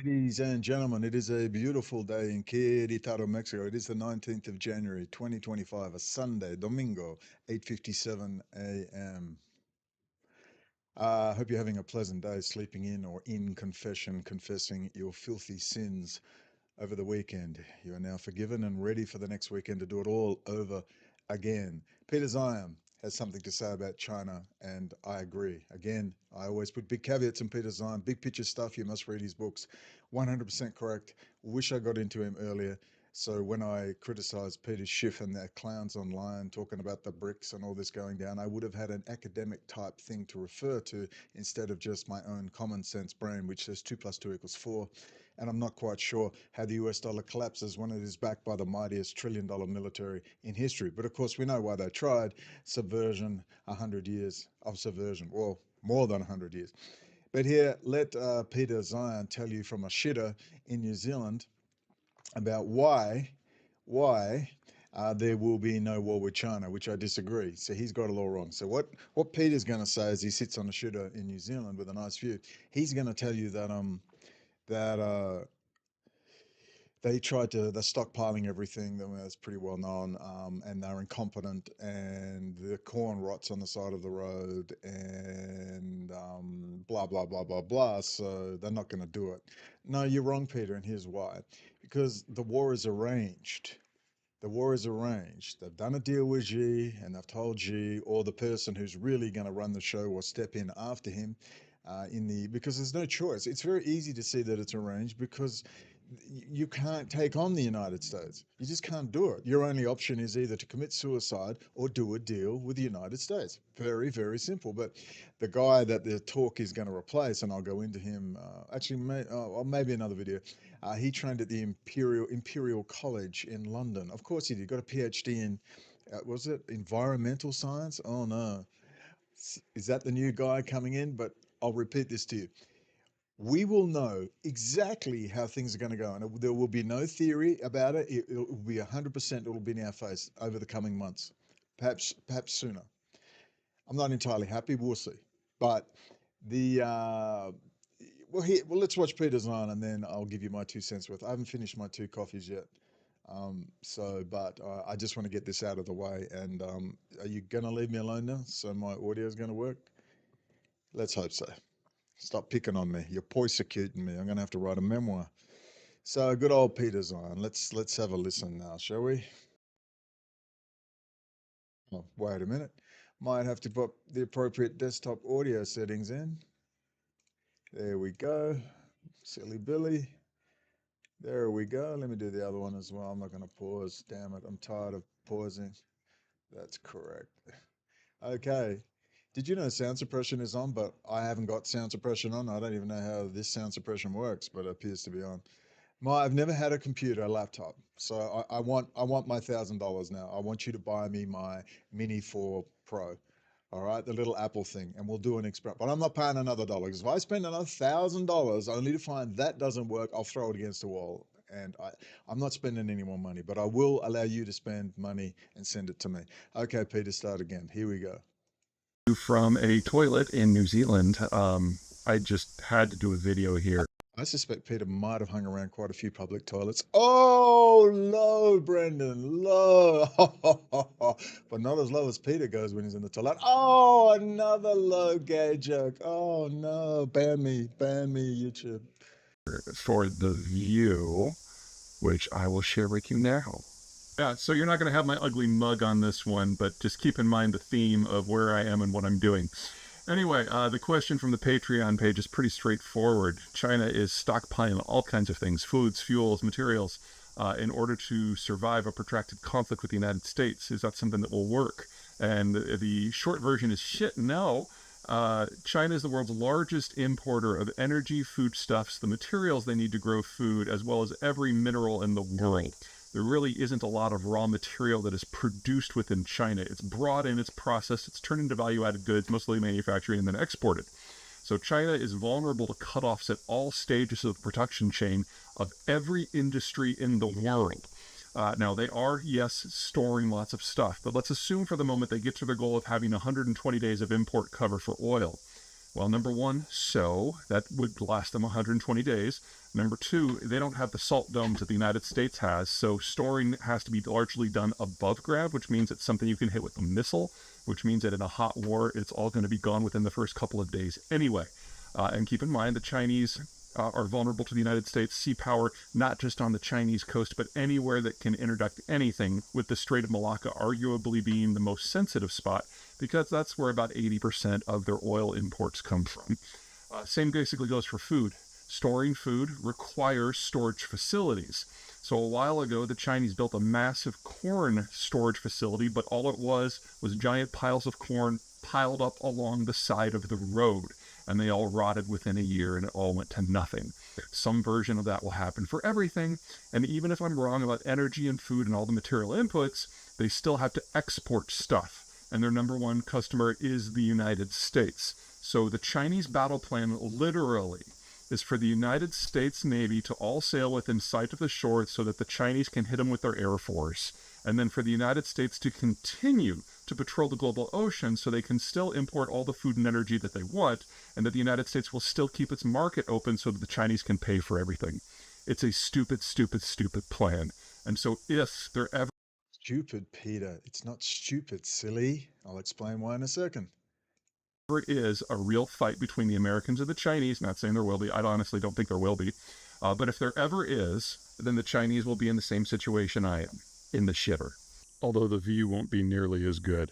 Ladies and gentlemen, it is a beautiful day in Querétaro, Mexico. It is the 19th of January, 2025, a Sunday, Domingo, 8:57 a.m. I hope you're having a pleasant day sleeping in or in confession, confessing your filthy sins over the weekend. You are now forgiven and ready for the next weekend to do it all over again. Peter Zeihan has something to say about China, and I agree. Again, I always put big caveats in Peter Zeihan, big picture stuff. You must read his books. 100% correct. Wish I got into him earlier. So when I criticized Peter Schiff and their clowns online talking about the BRICS and all this going down, I would have had an academic type thing to refer to instead of just my own common sense brain, which says 2 plus 2 equals 4. And I'm not quite sure how the US dollar collapses when it is backed by the mightiest $1 trillion military in history. But of course, we know why they tried subversion, 100 years of subversion. Well, more than 100 years. But here, let Peter Zeihan tell you from a shitter in New Zealand about why there will be no war with China, which I disagree. So he's got it all wrong. So what Peter's going to say as he sits on a shitter in New Zealand with a nice view, he's going to tell you that they're stockpiling everything. That's pretty well known, and they're incompetent, and the corn rots on the side of the road, and blah blah blah blah blah. So they're not going to do it. No, you're wrong, Peter, and here's why: because the war is arranged. The war is arranged. They've done a deal with Xi, and they've told Xi, or the person who's really going to run the show or step in after him, because there's no choice. It's very easy to see that it's arranged because you can't take on the United States. You just can't do it. Your only option is either to commit suicide or do a deal with the United States. Very, very simple. But the guy that the talk is going to replace, and I'll go into him maybe another video. He trained at the Imperial College in London. Of course he did. Got a PhD in, was it environmental science? Oh no. Is that the new guy coming in? But I'll repeat this to you. We will know exactly how things are going to go, and there will be no theory about it. It will be 100%. It will be in our face over the coming months, perhaps sooner. I'm not entirely happy. We'll see. But the let's watch Peter's on, and then I'll give you my 2 cents worth. I haven't finished my 2 coffees yet, but I just want to get this out of the way. And are you going to leave me alone now, so my audio is going to work? Let's hope so. Stop picking on me. You're persecuting me. I'm going to have to write a memoir. So good old Peter's on. Let's have a listen now, shall we? Oh, wait a minute. Might have to put the appropriate desktop audio settings in. There we go. Silly Billy. There we go. Let me do the other one as well. I'm not going to pause. Damn it. I'm tired of pausing. That's correct. Okay. Did you know sound suppression is on, but I haven't got sound suppression on? I don't even know how this sound suppression works, but it appears to be on. I've never had a computer, a laptop, so I want my $1,000 now. I want you to buy me my Mini 4 Pro, all right, the little Apple thing, and we'll do an experiment. But I'm not paying another dollar because if I spend another $1,000 only to find that doesn't work, I'll throw it against the wall. And I'm not spending any more money, but I will allow you to spend money and send it to me. Okay, Peter, start again. Here we go. From a toilet in New Zealand. I just had to do a video here. I suspect Peter might have hung around quite a few public toilets. Oh, low, Brendan, low. But not as low as Peter goes when he's in the toilet. Oh, another low gay joke. Oh, no. Ban me, YouTube. For the view, which I will share with you now. Yeah, so you're not going to have my ugly mug on this one, but just keep in mind the theme of where I am and what I'm doing. Anyway, the question from the Patreon page is pretty straightforward. China is stockpiling all kinds of things, foods, fuels, materials, in order to survive a protracted conflict with the United States. Is that something that will work? And the short version is shit, no. China is the world's largest importer of energy, foodstuffs, the materials they need to grow food, as well as every mineral in the world. There really isn't a lot of raw material that is produced within China. It's brought in, it's processed, it's turned into value-added goods, mostly manufactured and then exported. So China is vulnerable to cutoffs at all stages of the production chain of every industry in the world. Now, they are, yes, storing lots of stuff, but let's assume for the moment they get to their goal of having 120 days of import cover for oil. Well, number one, so that would last them 120 days. Number two, they don't have the salt domes that the United States has, so storing has to be largely done above ground, which means it's something you can hit with a missile, which means that in a hot war, it's all going to be gone within the first couple of days anyway. And keep in mind, the Chinese are vulnerable to the United States sea power, not just on the Chinese coast, but anywhere that can interdict anything, with the Strait of Malacca arguably being the most sensitive spot, because that's where about 80% of their oil imports come from. Same basically goes for food. Storing food requires storage facilities. So a while ago, the Chinese built a massive corn storage facility, but all it was giant piles of corn piled up along the side of the road. And they all rotted within a year and it all went to nothing. Some version of that will happen for everything. And even if I'm wrong about energy and food and all the material inputs, they still have to export stuff. And their number one customer is the United States. So the Chinese battle plan literally is for the United States Navy to all sail within sight of the shore so that the Chinese can hit them with their Air Force. And then for the United States to continue to patrol the global ocean so they can still import all the food and energy that they want, and that the United States will still keep its market open so that the Chinese can pay for everything. It's a stupid, stupid, stupid plan. And so if they're ever Stupid, Peter. It's not stupid, silly. I'll explain why in a second. is a real fight between the Americans and the Chinese, not saying there will be, I honestly don't think there will be, but if there ever is, then the Chinese will be in the same situation I am, in the shitter. Although the view won't be nearly as good.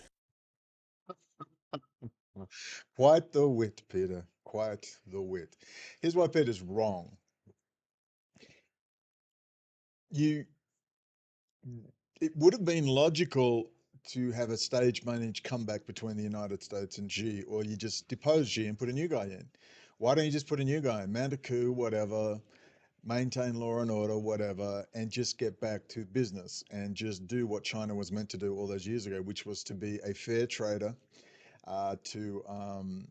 Quite the wit, Peter. Quite the wit. Here's why Peter's wrong. You, it would have been logical to have a stage managed comeback between the United States and Xi, or you just depose Xi and put a new guy in. Why don't you just put a new guy in? Mount a coup, whatever, maintain law and order, whatever, and just get back to business and just do what China was meant to do all those years ago, which was to be a fair trader, uh, to um,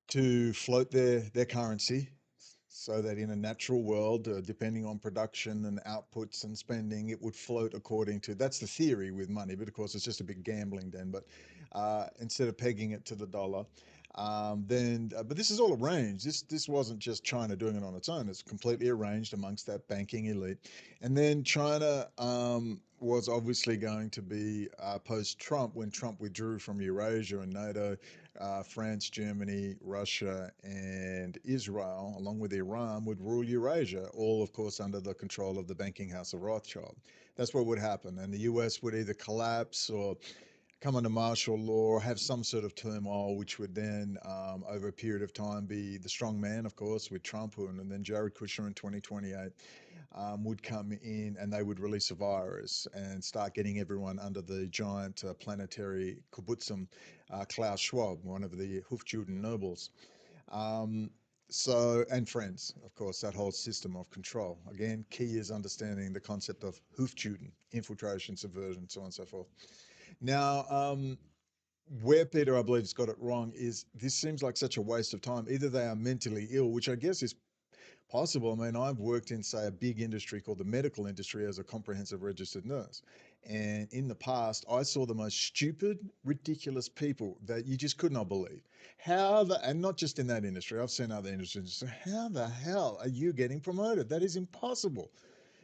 to float their currency so that in a natural world, depending on production and outputs and spending, it would float according to, that's the theory with money, but of course it's just a big gambling den. But instead of pegging it to the dollar, but this is all arranged. This wasn't just China doing it on its own. It's completely arranged amongst that banking elite. And then China was obviously going to be post-Trump, when Trump withdrew from Eurasia and NATO. France, Germany, Russia, and Israel, along with Iran, would rule Eurasia, all, of course, under the control of the banking house of Rothschild. That's what would happen. And the US would either collapse or come under martial law, or have some sort of turmoil, which would then, over a period of time, be the strong man, of course, with Trump, and then Jared Kushner in 2028 would come in, and they would release a virus and start getting everyone under the giant planetary kibbutzim, Klaus Schwab, one of the Hofjuden nobles. Um, and friends, of course, that whole system of control. Again, key is understanding the concept of Hofjuden, infiltration, subversion, so on and so forth. Now, where Peter, I believe, has got it wrong is this seems like such a waste of time. Either they are mentally ill, which I guess is possible. I mean, I've worked in, say, a big industry called the medical industry as a comprehensive registered nurse. And in the past, I saw the most stupid, ridiculous people that you just could not believe. And not just in that industry, I've seen other industries. So how the hell are you getting promoted? That is impossible,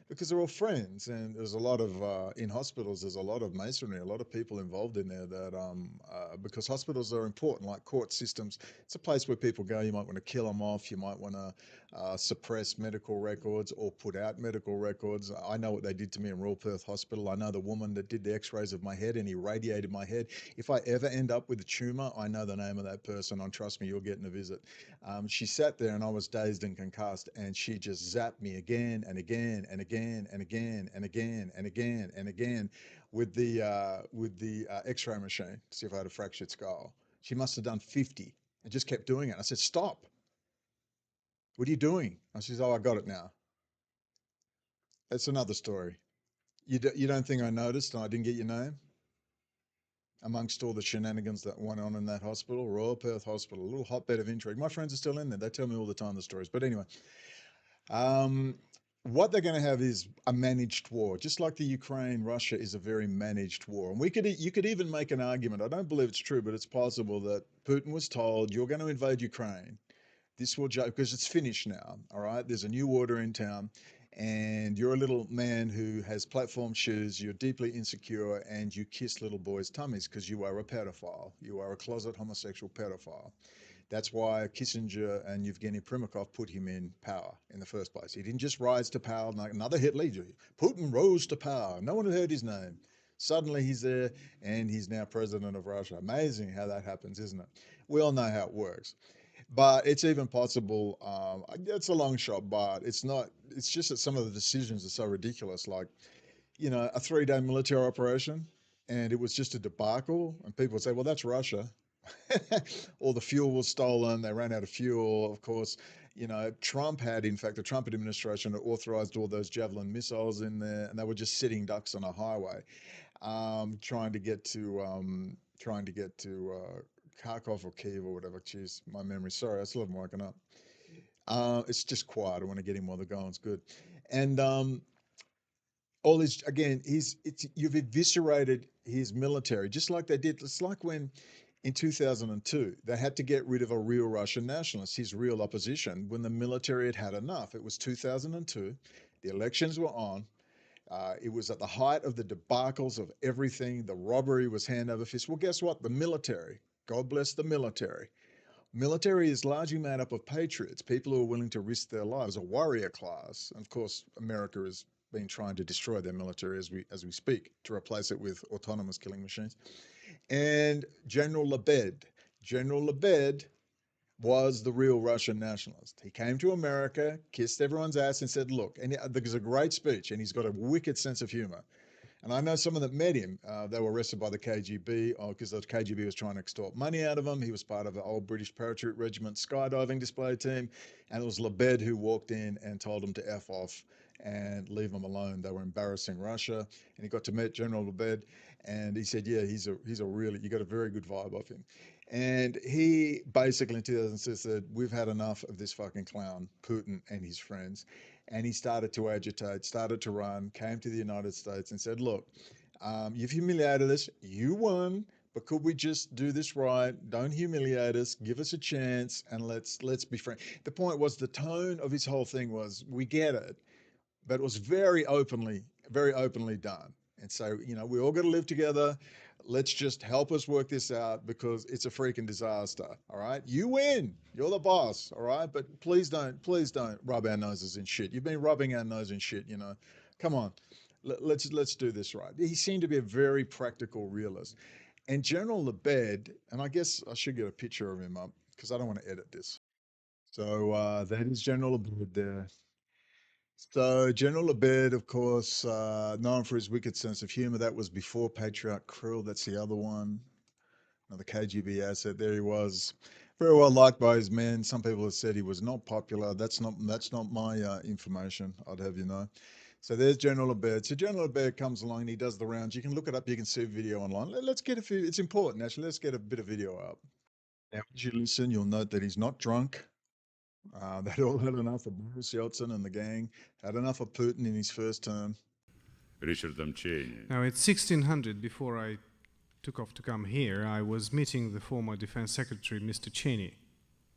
because they're all friends. And there's a lot of in hospitals, there's a lot of masonry, a lot of people involved in there that because hospitals are important, like court systems. It's a place where people go. You might want to kill them off, you might want to suppress medical records or put out medical records. I know what they did to me in Royal Perth Hospital. I know the woman that did the x-rays of my head and irradiated my head. If I ever end up with a tumor, I know the name of that person, and trust me, you're getting a visit. She sat there and I was dazed and concussed, and she just zapped me again and again and again and again and again and again and again with the X-ray machine to see if I had a fractured skull. She must have done 50 and just kept doing it. I said, "Stop! What are you doing?" And she says, "Oh, I got it now." That's another story. You don't think I noticed and I didn't get your name? Amongst all the shenanigans that went on in that hospital, Royal Perth Hospital, a little hotbed of intrigue. My friends are still in there. They tell me all the time the stories. But anyway, um, what they're going to have is a managed war, just like the Ukraine-Russia is a very managed war. And you could even make an argument. I don't believe it's true, but it's possible that Putin was told, "You're going to invade Ukraine. This will because it's finished now. All right, there's a new order in town, and you're a little man who has platform shoes. You're deeply insecure, and you kiss little boys' tummies because you are a pedophile. You are a closet homosexual pedophile." That's why Kissinger and Yevgeny Primakov put him in power in the first place. He didn't just rise to power like another Hitler. Putin rose to power. No one had heard his name. Suddenly he's there, and he's now president of Russia. Amazing how that happens, isn't it? We all know how it works. But it's even possible, it's a long shot, but it's not, it's just that some of the decisions are so ridiculous. Like, a 3-day military operation, and it was just a debacle, and people would say, well, that's Russia. All the fuel was stolen. They ran out of fuel. Of course, Trump had, in fact, the Trump administration had authorized all those Javelin missiles in there, and they were just sitting ducks on a highway, trying to get to Kharkov or Kiev or whatever. Jeez, my memory. Sorry, I still haven't woken up. It's just quiet. I want to get him while the going's good, and all his again. You've eviscerated his military, just like they did. It's like when in 2002, they had to get rid of a real Russian nationalist, his real opposition, when the military had enough. It was 2002. The elections were on. It was at the height of the debacles of everything. The robbery was hand over fist. Well, guess what? The military, God bless the military. Military is largely made up of patriots, people who are willing to risk their lives, a warrior class. And of course, America has been trying to destroy their military as we speak, to replace it with autonomous killing machines. And General Lebed was the real Russian nationalist. He came to America, kissed everyone's ass, and said, look, and there's a great speech, and he's got a wicked sense of humor. And I know someone that met him. They were arrested by the KGB because the KGB was trying to extort money out of him. He was part of the old British Parachute Regiment skydiving display team. And it was Lebed who walked in and told him to F off and leave them alone. They were embarrassing Russia. And he got to meet General Lebed. And he said, yeah, he's a really, you got a very good vibe off him. And he basically in 2006 said, we've had enough of this fucking clown, Putin and his friends. And he started to agitate, started to run, came to the United States and said, look, you've humiliated us, you won, but could we just do this right? Don't humiliate us, give us a chance, and let's be friends. The point was, the tone of his whole thing was, we get it, but it was very openly done. And so, we all got to live together. Let's just help us work this out because it's a freaking disaster. All right. You win. You're the boss. All right. But please don't rub our noses in shit. You've been rubbing our nose in shit, Come on. Let's do this right. He seemed to be a very practical realist. And General Lebed, and I guess I should get a picture of him up because I don't want to edit this. So that is General Lebed there. So General Abed, of course, known for his wicked sense of humor. That was before Patriarch Krill. That's the other one. Another KGB asset. There he was, very well liked by his men. Some people have said he was not popular. That's not my information, I'd have you know. So there's General Abed. So General Abed comes along and he does the rounds. You can look it up. You can see a video online. Let's get a few. It's important, actually. Let's get a bit of video up. Now, as you listen, you'll note that he's not drunk. They'd all had enough of Boris Yeltsin and the gang, had enough of Putin in his first term. Now, it's 1600, before I took off to come here, I was meeting the former Defense Secretary, Mr. Cheney.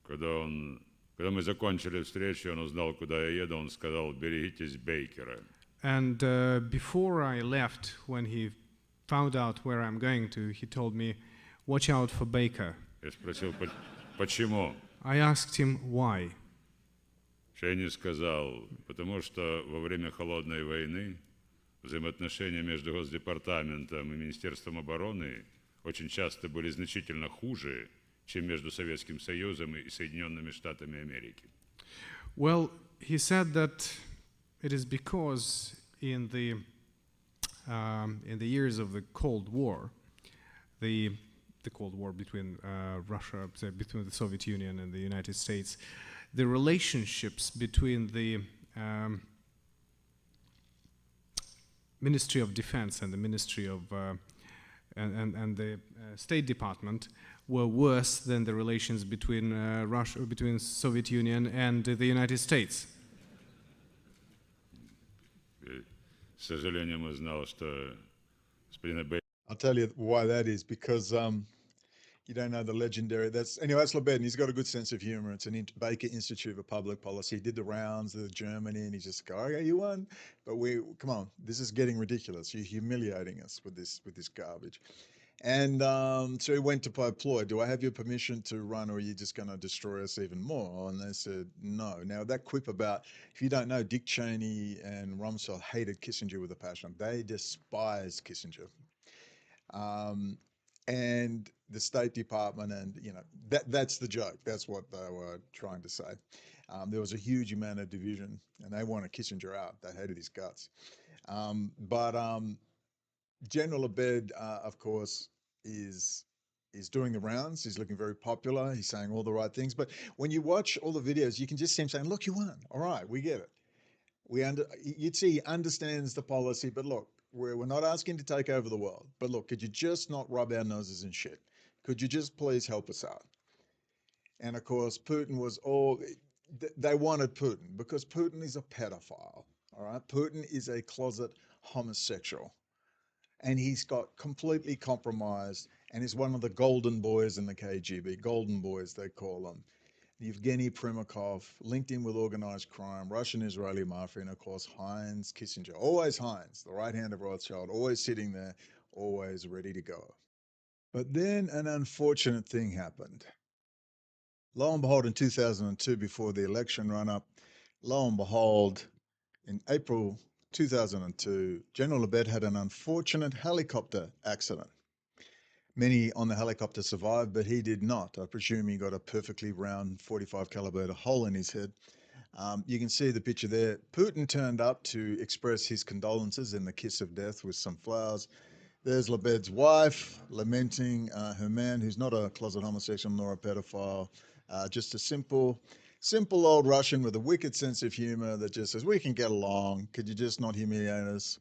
Когда мы закончили встречу, он узнал, куда я еду, он сказал, берегитесь Бейкера. And before I left, when he found out where I'm going to, he told me, watch out for Baker. Я спросил, почему? I asked him why. Ченни сказал, потому что во время холодной войны взаимоотношения между Госдепартаментом и Министерством обороны очень часто были значительно хуже, чем между Советским Союзом и Соединенными Штатами Америки. Well, he said that it is because in the years of the Cold War, the Cold War between Russia, between the Soviet Union and the United States, the relationships between the Ministry of Defense and the Ministry of and the State Department were worse than the relations between Russia, between Soviet Union and the United States. К сожалению, мы знал, что господина I'll tell you why that is, because you don't know the legendary. Anyway, that's Lebed, and he's got a good sense of humor. It's an Baker Institute for Public Policy. He did the rounds of Germany, and he just go, "Okay, you won," but come on, this is getting ridiculous. You're humiliating us with this garbage. And so he went to Ploy, "Do I have your permission to run, or are you just going to destroy us even more?" And they said, "No." Now, that quip about, if you don't know, Dick Cheney and Rumsfeld hated Kissinger with a passion. They despised Kissinger. And the State Department, and that's the joke. That's what they were trying to say. There was a huge amount of division, and they wanted Kissinger out. They hated his guts. But General Abed, of course, is doing the rounds. He's looking very popular. He's saying all the right things. But when you watch all the videos, you can just see him saying, "Look, you won. All right, we get it. You'd see he understands the policy, but look, we're not asking to take over the world. But look, could you just not rub our noses in shit? Could you just please help us out?" And of course, Putin was they wanted Putin because Putin is a pedophile. All right. Putin is a closet homosexual, and he's got completely compromised, and is one of the golden boys in the KGB, golden boys, they call them. Yevgeny Primakov, linked in with organized crime, Russian-Israeli mafia, and of course, Heinz Kissinger. Always Heinz, the right hand of Rothschild, always sitting there, always ready to go. But then an unfortunate thing happened. Lo and behold, in 2002, before the election run-up, lo and behold, in April 2002, General Abed had an unfortunate helicopter accident. Many on the helicopter survived, but he did not. I presume he got a perfectly round 45 caliber hole in his head. You can see the picture there. Putin turned up to express his condolences in the kiss of death with some flowers. There's Lebed's wife lamenting her man, who's not a closet homosexual nor a pedophile, just a simple old Russian with a wicked sense of humor that just says, "We can get along. Could you just not humiliate us?"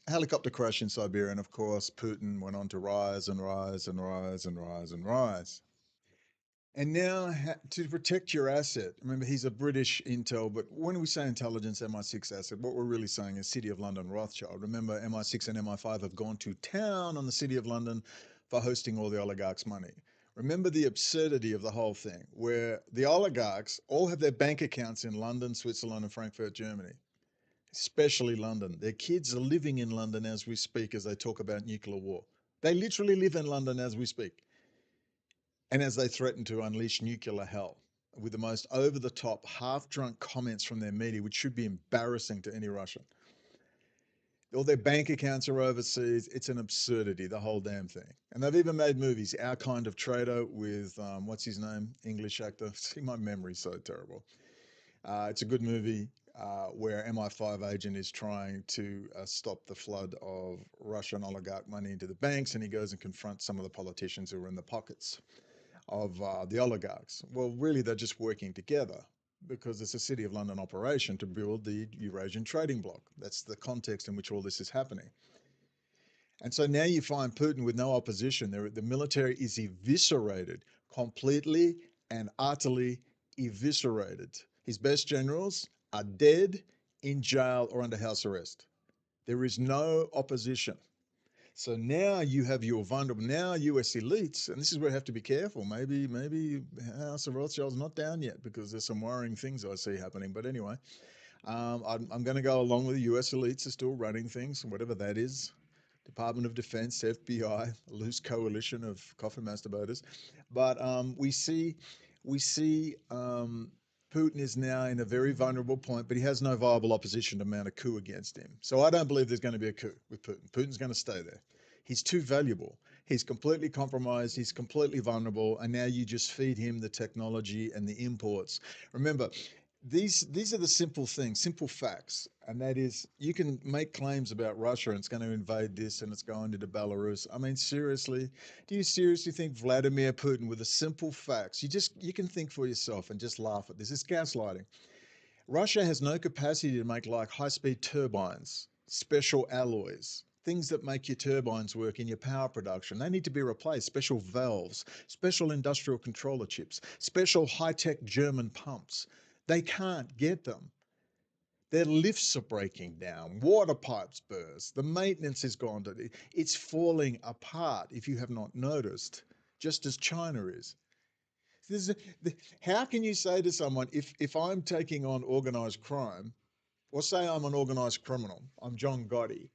Helicopter crash in Siberia, and of course, Putin went on to rise and rise and rise and rise and rise. And now, to protect your asset, remember, he's a British intel, but when we say intelligence MI6 asset, what we're really saying is City of London Rothschild. Remember, MI6 and MI5 have gone to town on the City of London for hosting all the oligarchs' money. Remember the absurdity of the whole thing, where the oligarchs all have their bank accounts in London, Switzerland, and Frankfurt, Germany. Especially London. Their kids are living in London as we speak, as they talk about nuclear war. They literally live in London as we speak. And as they threaten to unleash nuclear hell with the most over-the-top, half-drunk comments from their media, which should be embarrassing to any Russian. All their bank accounts are overseas. It's an absurdity, the whole damn thing. And they've even made movies. Our Kind of Traitor with, what's his name? English actor. See, my memory's so terrible. It's a good movie. Where MI5 agent is trying to stop the flood of Russian oligarch money into the banks, and he goes and confronts some of the politicians who are in the pockets of the oligarchs. Well, really, they're just working together because it's a City of London operation to build the Eurasian trading bloc. That's the context in which all this is happening. And so now you find Putin with no opposition. The military is eviscerated, completely and utterly eviscerated. His best generals are dead, in jail, or under house arrest. There is no opposition. So now you have your vulnerable, now US elites, and this is where you have to be careful. Maybe House of Rothschild's not down yet because there's some worrying things I see happening. But anyway, I'm going to go along with the US elites are still running things, whatever that is. Department of Defense, FBI, a loose coalition of coffin masturbators. But we see Putin is now in a very vulnerable point, but he has no viable opposition to mount a coup against him. So I don't believe there's going to be a coup with Putin. Putin's going to stay there. He's too valuable. He's completely compromised. He's completely vulnerable. And now you just feed him the technology and the imports. Remember, these are the simple things, simple facts. And that is, you can make claims about Russia and it's going to invade this and it's going into Belarus. I mean, seriously, do you seriously think Vladimir Putin, with the simple facts, you can think for yourself and just laugh at this. It's gaslighting. Russia has no capacity to make like high-speed turbines, special alloys, things that make your turbines work in your power production. They need to be replaced, special valves, special industrial controller chips, special high-tech German pumps. They can't get them. Their lifts are breaking down, water pipes burst, the maintenance is gone. It's falling apart, if you have not noticed, just as China is. How can you say to someone, if I'm taking on organized crime, or say I'm an organized criminal, I'm John Gotti,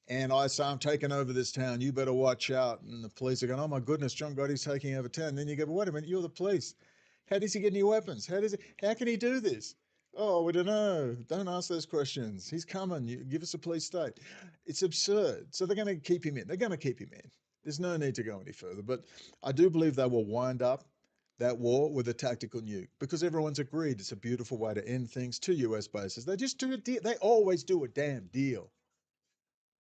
and I say I'm taking over this town, you better watch out. And the police are going, oh my goodness, John Gotti's taking over town. And then you go, but wait a minute, you're the police. How does he get any weapons? How can he do this? Oh, we don't know. Don't ask those questions. He's coming. You give us a police state. It's absurd. So they're going to keep him in. They're going to keep him in. There's no need to go any further. But I do believe they will wind up that war with a tactical nuke because everyone's agreed it's a beautiful way to end things. 2 US bases. They just do a deal. They always do a damn deal.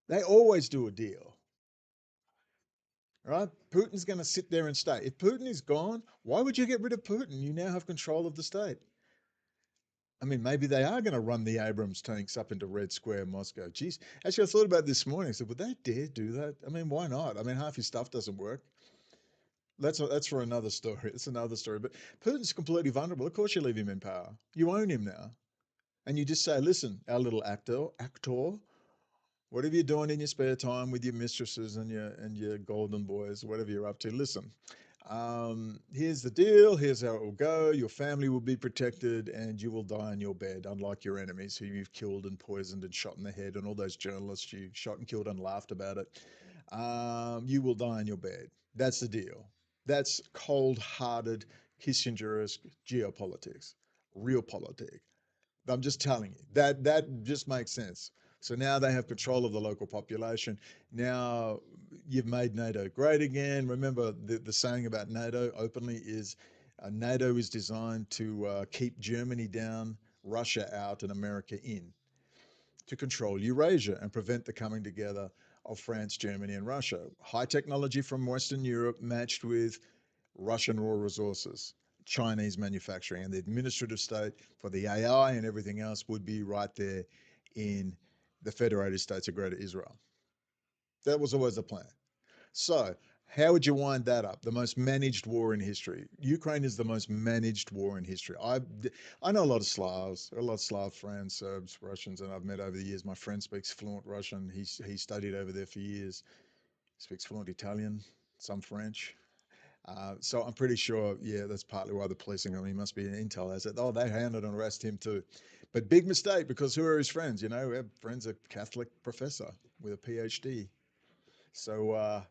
They always do a deal. Right? Putin's going to sit there and stay. If Putin is gone, why would you get rid of Putin? You now have control of the state. I mean, maybe they are going to run the Abrams tanks up into Red Square, Moscow. Geez, actually, I thought about this morning. I said, would they dare do that? I mean, why not? I mean, half your stuff doesn't work. That's for another story. It's another story. But Putin's completely vulnerable. Of course, you leave him in power. You own him now, and you just say, "Listen, our little actor, whatever you're doing in your spare time with your mistresses and your golden boys, whatever you're up to, listen. Here's the deal. Here's how it will go. Your family will be protected, and you will die in your bed, unlike your enemies who you've killed and poisoned and shot in the head, and all those journalists you shot and killed and laughed about it. You will die in your bed. That's the deal. That's cold-hearted Kissinger-esque geopolitics, real politics. I'm just telling you that just makes sense. So now they have control of the local population. Now you've made NATO great again. Remember the saying about NATO openly is NATO is designed to keep Germany down, Russia out, and America in, to control Eurasia and prevent the coming together of France, Germany, and Russia. High technology from Western Europe matched with Russian raw resources, Chinese manufacturing, and the administrative state for the AI and everything else would be right there in the Federated States of Greater Israel. That was always the plan. So, how would you wind that up? The most managed war in history. Ukraine is the most managed war in history. I know a lot of Slavs, a lot of Slav friends, Serbs, Russians, and I've met over the years. My friend speaks fluent Russian. He studied over there for years. Speaks fluent Italian, some French. So I'm pretty sure, yeah, that's partly why the policing him. He must be an intel asset. Oh, they handed and arrest him too. But big mistake, because who are his friends? You know, we have friends, a Catholic professor with a PhD. So,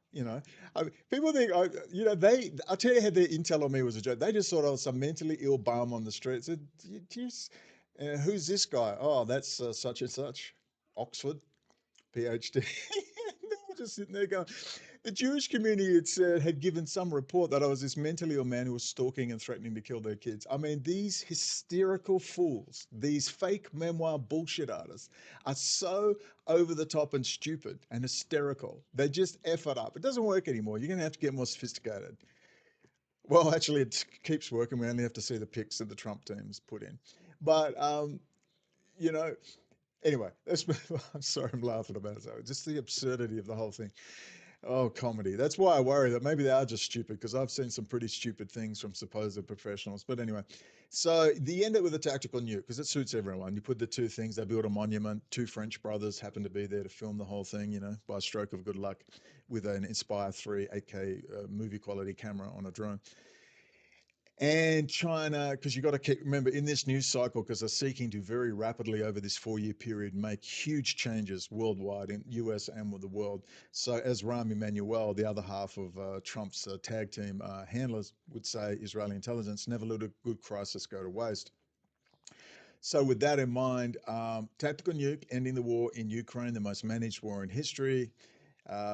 people think, I'll tell you how their intel on me was a joke. They just thought I was some mentally ill bum on the street. Said, who's this guy? Oh, that's such and such, Oxford, PhD. They were just sitting there going, the Jewish community had said, had given some report that I was this mentally ill man who was stalking and threatening to kill their kids. I mean, these hysterical fools, these fake memoir bullshit artists are so over the top and stupid and hysterical. They just F it up. It doesn't work anymore. You're going to have to get more sophisticated. Well, actually, it keeps working. We only have to see the pics that the Trump team's put in. But, anyway, I'm sorry I'm laughing about it. So just the absurdity of the whole thing. Oh, comedy. That's why I worry that maybe they are just stupid, because I've seen some pretty stupid things from supposed professionals. But anyway, so you end it with a tactical nuke because it suits everyone. You put the two things, they build a monument. Two French brothers happen to be there to film the whole thing, by a stroke of good luck with an Inspire 3 8K movie quality camera on a drone. And China, because you got to remember in this news cycle, because they're seeking to very rapidly over this 4-year period make huge changes worldwide in US and with the world. So as Rahm Emanuel, the other half of Trump's tag team handlers would say, Israeli intelligence never let a good crisis go to waste. So with that in mind, tactical nuke, ending the war in Ukraine, the most managed war in history.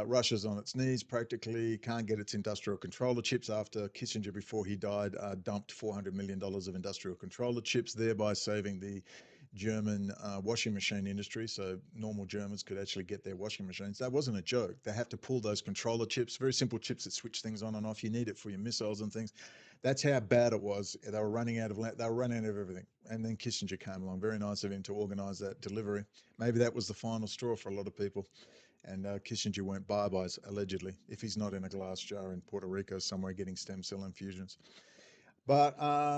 Russia's on its knees practically, can't get its industrial controller chips after Kissinger, before he died, dumped $400 million of industrial controller chips, thereby saving the German washing machine industry. So normal Germans could actually get their washing machines. That wasn't a joke. They have to pull those controller chips, very simple chips that switch things on and off. You need it for your missiles and things. That's how bad it was. They were running out of everything. And then Kissinger came along. Very nice of him to organize that delivery. Maybe that was the final straw for a lot of people. And Kissinger went bye-byes, allegedly, if he's not in a glass jar in Puerto Rico somewhere getting stem cell infusions. But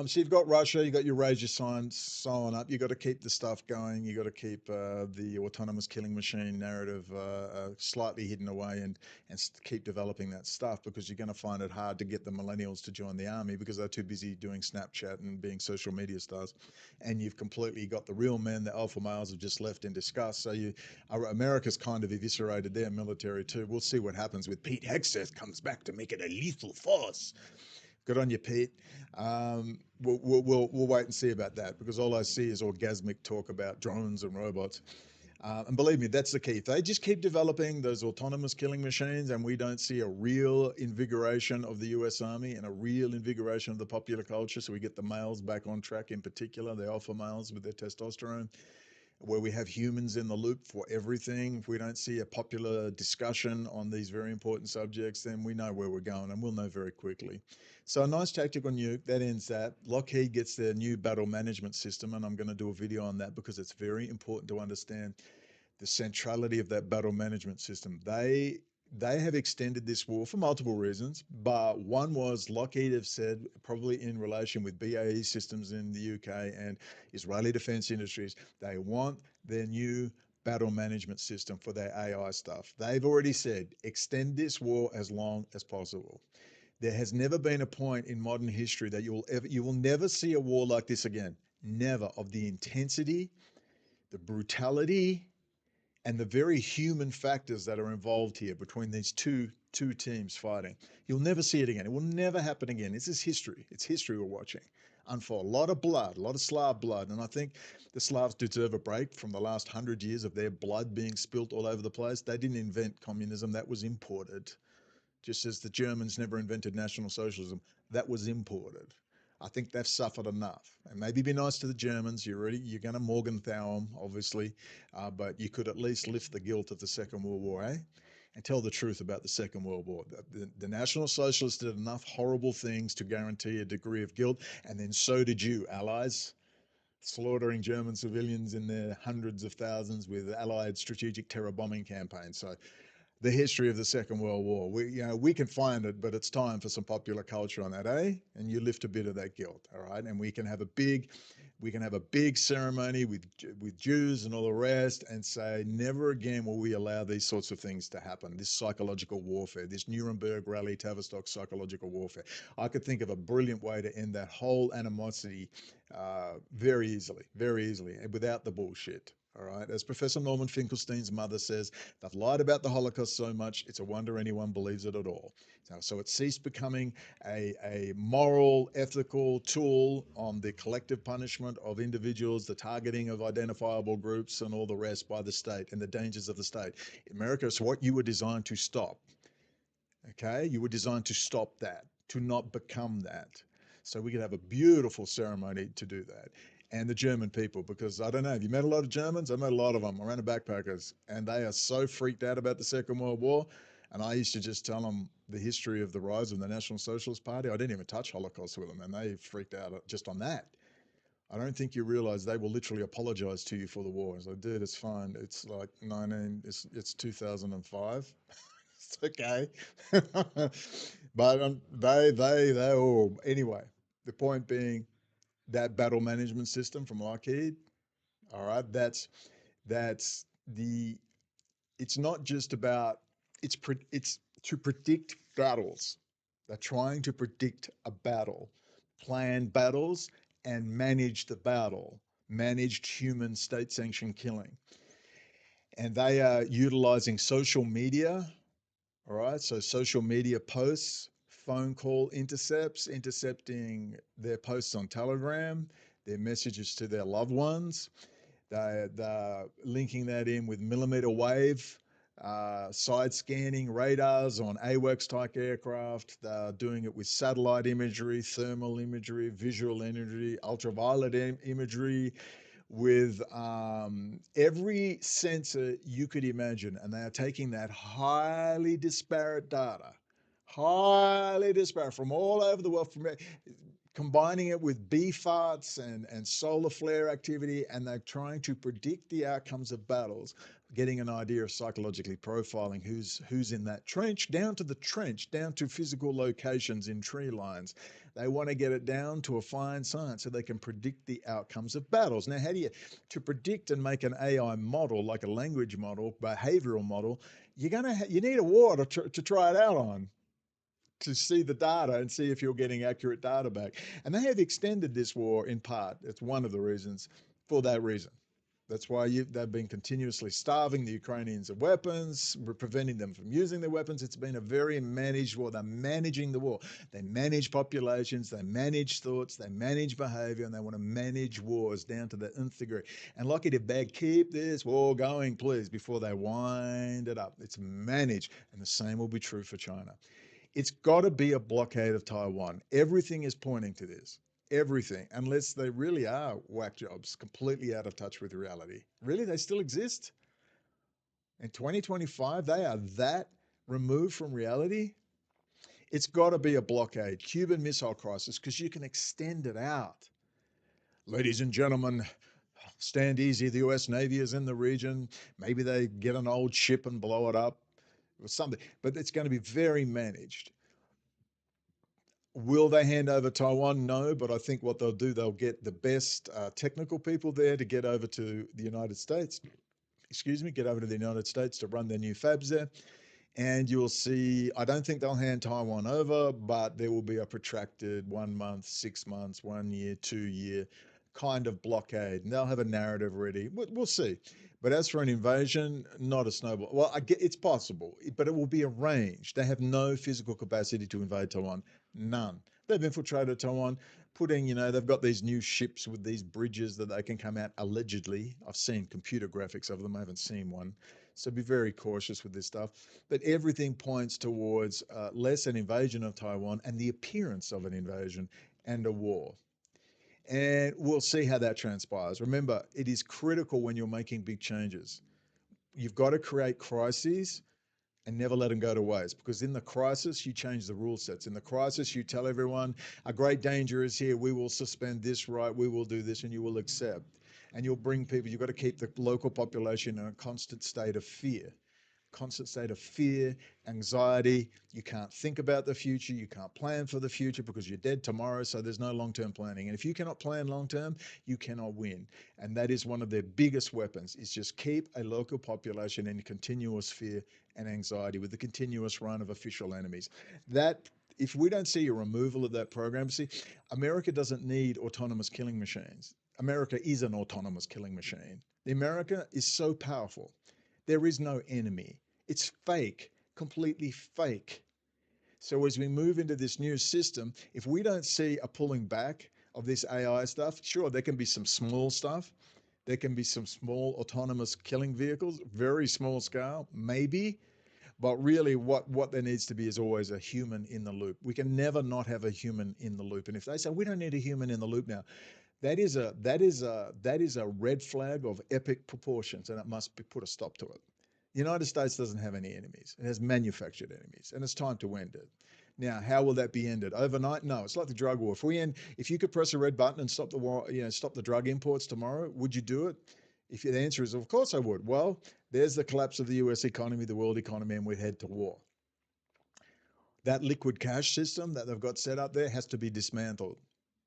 so you've got Russia, you've got Eurasia signs, so on up. You've got to keep the stuff going. You've got to keep the autonomous killing machine narrative slightly hidden away and keep developing that stuff, because you're going to find it hard to get the millennials to join the army because they're too busy doing Snapchat and being social media stars. And you've completely got the real men, the alpha males, have just left in disgust. So America's kind of eviscerated their military too. We'll see what happens with Pete Hegseth comes back to make it a lethal force. Good on you, Pete. We'll wait and see about that, because all I see is orgasmic talk about drones and robots. And believe me, that's the key. If they just keep developing those autonomous killing machines and we don't see a real invigoration of the US Army and a real invigoration of the popular culture, so we get the males back on track, in particular, the alpha males with their testosterone, where we have humans in the loop for everything. If we don't see a popular discussion on these very important subjects, then we know where we're going, and we'll know very quickly. So a nice tactical nuke, that ends that. Lockheed gets their new battle management system, and I'm going to do a video on that because it's very important to understand the centrality of that battle management system. They have extended this war for multiple reasons, but one was Lockheed have said, probably in relation with BAE Systems in the UK and Israeli Defense Industries, they want their new battle management system for their AI stuff. They've already said, extend this war as long as possible. There has never been a point in modern history that you will never see a war like this again. Never, of the intensity, the brutality, and the very human factors that are involved here between these two teams fighting. You'll never see it again. It will never happen again. This is history. It's history we're watching unfold. A lot of blood, a lot of Slav blood. And I think the Slavs deserve a break from the last 100 years of their blood being spilt all over the place. They didn't invent communism. That was imported. Just as the Germans never invented National Socialism, that was imported. I think they've suffered enough. And maybe be nice to the Germans. You're going to Morgenthau them, obviously, but you could at least lift the guilt of the Second World War, eh? And tell the truth about the Second World War. The National Socialists did enough horrible things to guarantee a degree of guilt, and then so did you, Allies, slaughtering German civilians in their hundreds of thousands with Allied strategic terror bombing campaigns. So the history of the Second World War. We can find it, but it's time for some popular culture on that, eh? And you lift a bit of that guilt, all right? And we can have a big ceremony with Jews and all the rest, and say, never again will we allow these sorts of things to happen. This psychological warfare, this Nuremberg rally, Tavistock psychological warfare. I could think of a brilliant way to end that whole animosity very easily, and without the bullshit. All right. As Professor Norman Finkelstein's mother says, they've lied about the Holocaust so much, it's a wonder anyone believes it at all. So it ceased becoming a moral, ethical tool on the collective punishment of individuals, the targeting of identifiable groups, and all the rest by the state, and the dangers of the state. America is what you were designed to stop. Okay? You were designed to stop that, to not become that. So we could have a beautiful ceremony to do that. And the German people, because I don't know, have you met a lot of Germans? I met a lot of them around the backpackers, and they are so freaked out about the Second World War. And I used to just tell them the history of the rise of the National Socialist Party. I didn't even touch Holocaust with them, and they freaked out just on that. I don't think you realize they will literally apologize to you for the war. So, dude, it's fine. It's like it's 2005. It's okay. But they all, anyway, the point being, that battle management system from Lockheed, all right, that's the, it's not just about, it's to predict battles. They're trying to predict a battle, plan battles, and manage the battle, managed human state-sanctioned killing. And they are utilizing social media, all right, so social media posts, phone call intercepting their posts on Telegram, their messages to their loved ones. They're linking that in with millimeter wave, side scanning radars on AWACS type aircraft. They're doing it with satellite imagery, thermal imagery, visual imagery, ultraviolet imagery, with every sensor you could imagine. And they are taking that highly disparate data, highly disparate from all over the world, from combining it with bee farts and solar flare activity, and they're trying to predict the outcomes of battles, getting an idea of psychologically profiling who's in that trench, down to physical locations in tree lines. They want to get it down to a fine science so they can predict the outcomes of battles. Now, how do you, to predict and make an AI model, like a language model, behavioral model, you need a war to try it out on, to see the data and see if you're getting accurate data back. And they have extended this war in part. It's one of the reasons for that reason. That's why they've been continuously starving the Ukrainians of weapons, preventing them from using their weapons. It's been a very managed war. They're managing the war. They manage populations, they manage thoughts, they manage behavior, and they want to manage wars down to the nth degree. And lucky to beg, keep this war going, please, before they wind it up. It's managed, and the same will be true for China. It's got to be a blockade of Taiwan. Everything is pointing to this. Everything, unless they really are whack jobs, completely out of touch with reality. Really, they still exist? In 2025, they are that removed from reality? It's got to be a blockade. Cuban Missile Crisis, because you can extend it out. Ladies and gentlemen, stand easy. The US Navy is in the region. Maybe they get an old ship and blow it up or something, but it's going to be very managed. Will they hand over Taiwan? No, but I think what they'll do, they'll get the best technical people there to get over to the United States. Get over to the United States to run their new fabs there. And you'll see, I don't think they'll hand Taiwan over, but there will be a protracted 1 month, 6 months, 1 year, 2 year kind of blockade. And they'll have a narrative ready. We'll see. But as for an invasion, not a snowball. Well, it's possible, but it will be arranged. They have no physical capacity to invade Taiwan. None. They've infiltrated Taiwan, they've got these new ships with these bridges that they can come out allegedly. I've seen computer graphics of them. I haven't seen one. So be very cautious with this stuff. But everything points towards less an invasion of Taiwan and the appearance of an invasion and a war. And we'll see how that transpires. Remember, it is critical when you're making big changes. You've got to create crises and never let them go to waste, because in the crisis, you change the rule sets. In the crisis, you tell everyone, a great danger is here. We will suspend this right. We will do this, and you will accept. And you'll bring people, you've got to keep the local population in a constant state of fear. Anxiety. You can't think about the future. You can't plan for the future because you're dead tomorrow. So there's no long-term planning. And if you cannot plan long-term, you cannot win. And that is one of their biggest weapons, is just keep a local population in continuous fear and anxiety with the continuous run of official enemies. That, if we don't see a removal of that program, see, America doesn't need autonomous killing machines. America is an autonomous killing machine. America is so powerful. There is no enemy. It's fake, completely fake. So as we move into this new system, if we don't see a pulling back of this AI stuff, sure, there can be some small stuff. There can be some small autonomous killing vehicles, very small scale, maybe. But really what there needs to be is always a human in the loop. We can never not have a human in the loop. And if they say, we don't need a human in the loop now, that is a red flag of epic proportions, and it must be put a stop to it. The United States doesn't have any enemies. It has manufactured enemies, and it's time to end it. Now, how will that be ended? Overnight? No, it's like the drug war. If you could press a red button and stop the war, stop the drug imports tomorrow, would you do it? If the answer is, of course I would. Well, there's the collapse of the US economy, the world economy, and we head to war. That liquid cash system that they've got set up there has to be dismantled.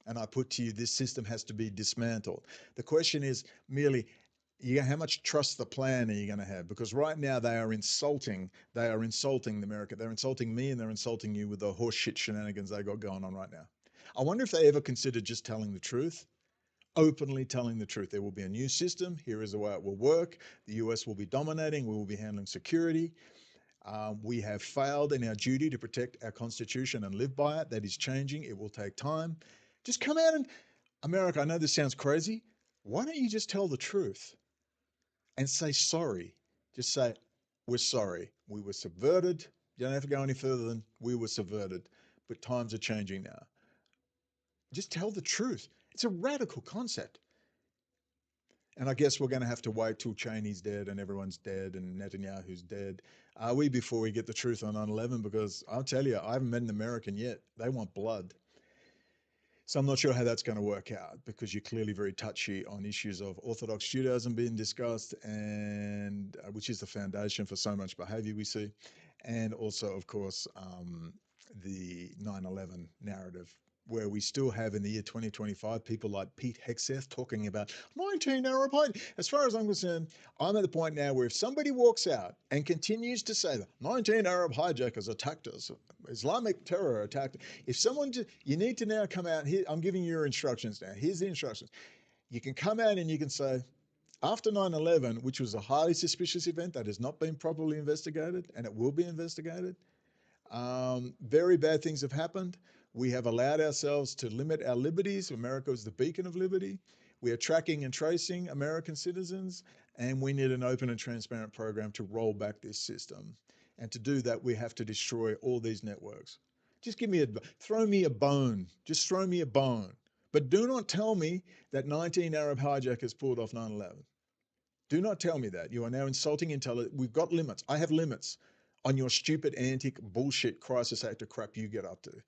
And I put to you, this system has to be dismantled. The question is merely, how much trust the plan are you going to have? Because right now they are insulting America. They're insulting me, and they're insulting you with the horseshit shenanigans they got going on right now. I wonder if they ever considered just telling the truth, openly telling the truth. There will be a new system. Here is the way it will work. The US will be dominating. We will be handling security. We have failed in our duty to protect our Constitution and live by it. That is changing. It will take time. Just come out and, America, I know this sounds crazy. Why don't you just tell the truth and say sorry? Just say, we're sorry. We were subverted. You don't have to go any further than we were subverted, but times are changing now. Just tell the truth. It's a radical concept. And I guess we're going to have to wait till Cheney's dead and everyone's dead and Netanyahu's dead. Are we, before we get the truth on 9/11? Because I'll tell you, I haven't met an American yet. They want blood. So I'm not sure how that's going to work out, because you're clearly very touchy on issues of Orthodox Judaism being discussed, and which is the foundation for so much behavior we see. And also, of course, the 9/11 narrative, where we still have in the year 2025 people like Pete Hegseth talking about 19 Arab hijackers. As far as I'm concerned, I'm at the point now where if somebody walks out and continues to say that 19 Arab hijackers attacked us, Islamic terror attacked, if someone, you need to now come out here, I'm giving you your instructions now. Here's the instructions. You can come out and you can say, after 9/11, which was a highly suspicious event that has not been properly investigated, and it will be investigated, very bad things have happened. We have allowed ourselves to limit our liberties. America is the beacon of liberty. We are tracking and tracing American citizens, and we need an open and transparent program to roll back this system. And to do that, we have to destroy all these networks. Just throw me a bone. Just throw me a bone. But do not tell me that 19 Arab hijackers pulled off 9/11. Do not tell me that. You are now insulting intelligence. We've got limits. I have limits on your stupid, antic, bullshit crisis actor crap you get up to.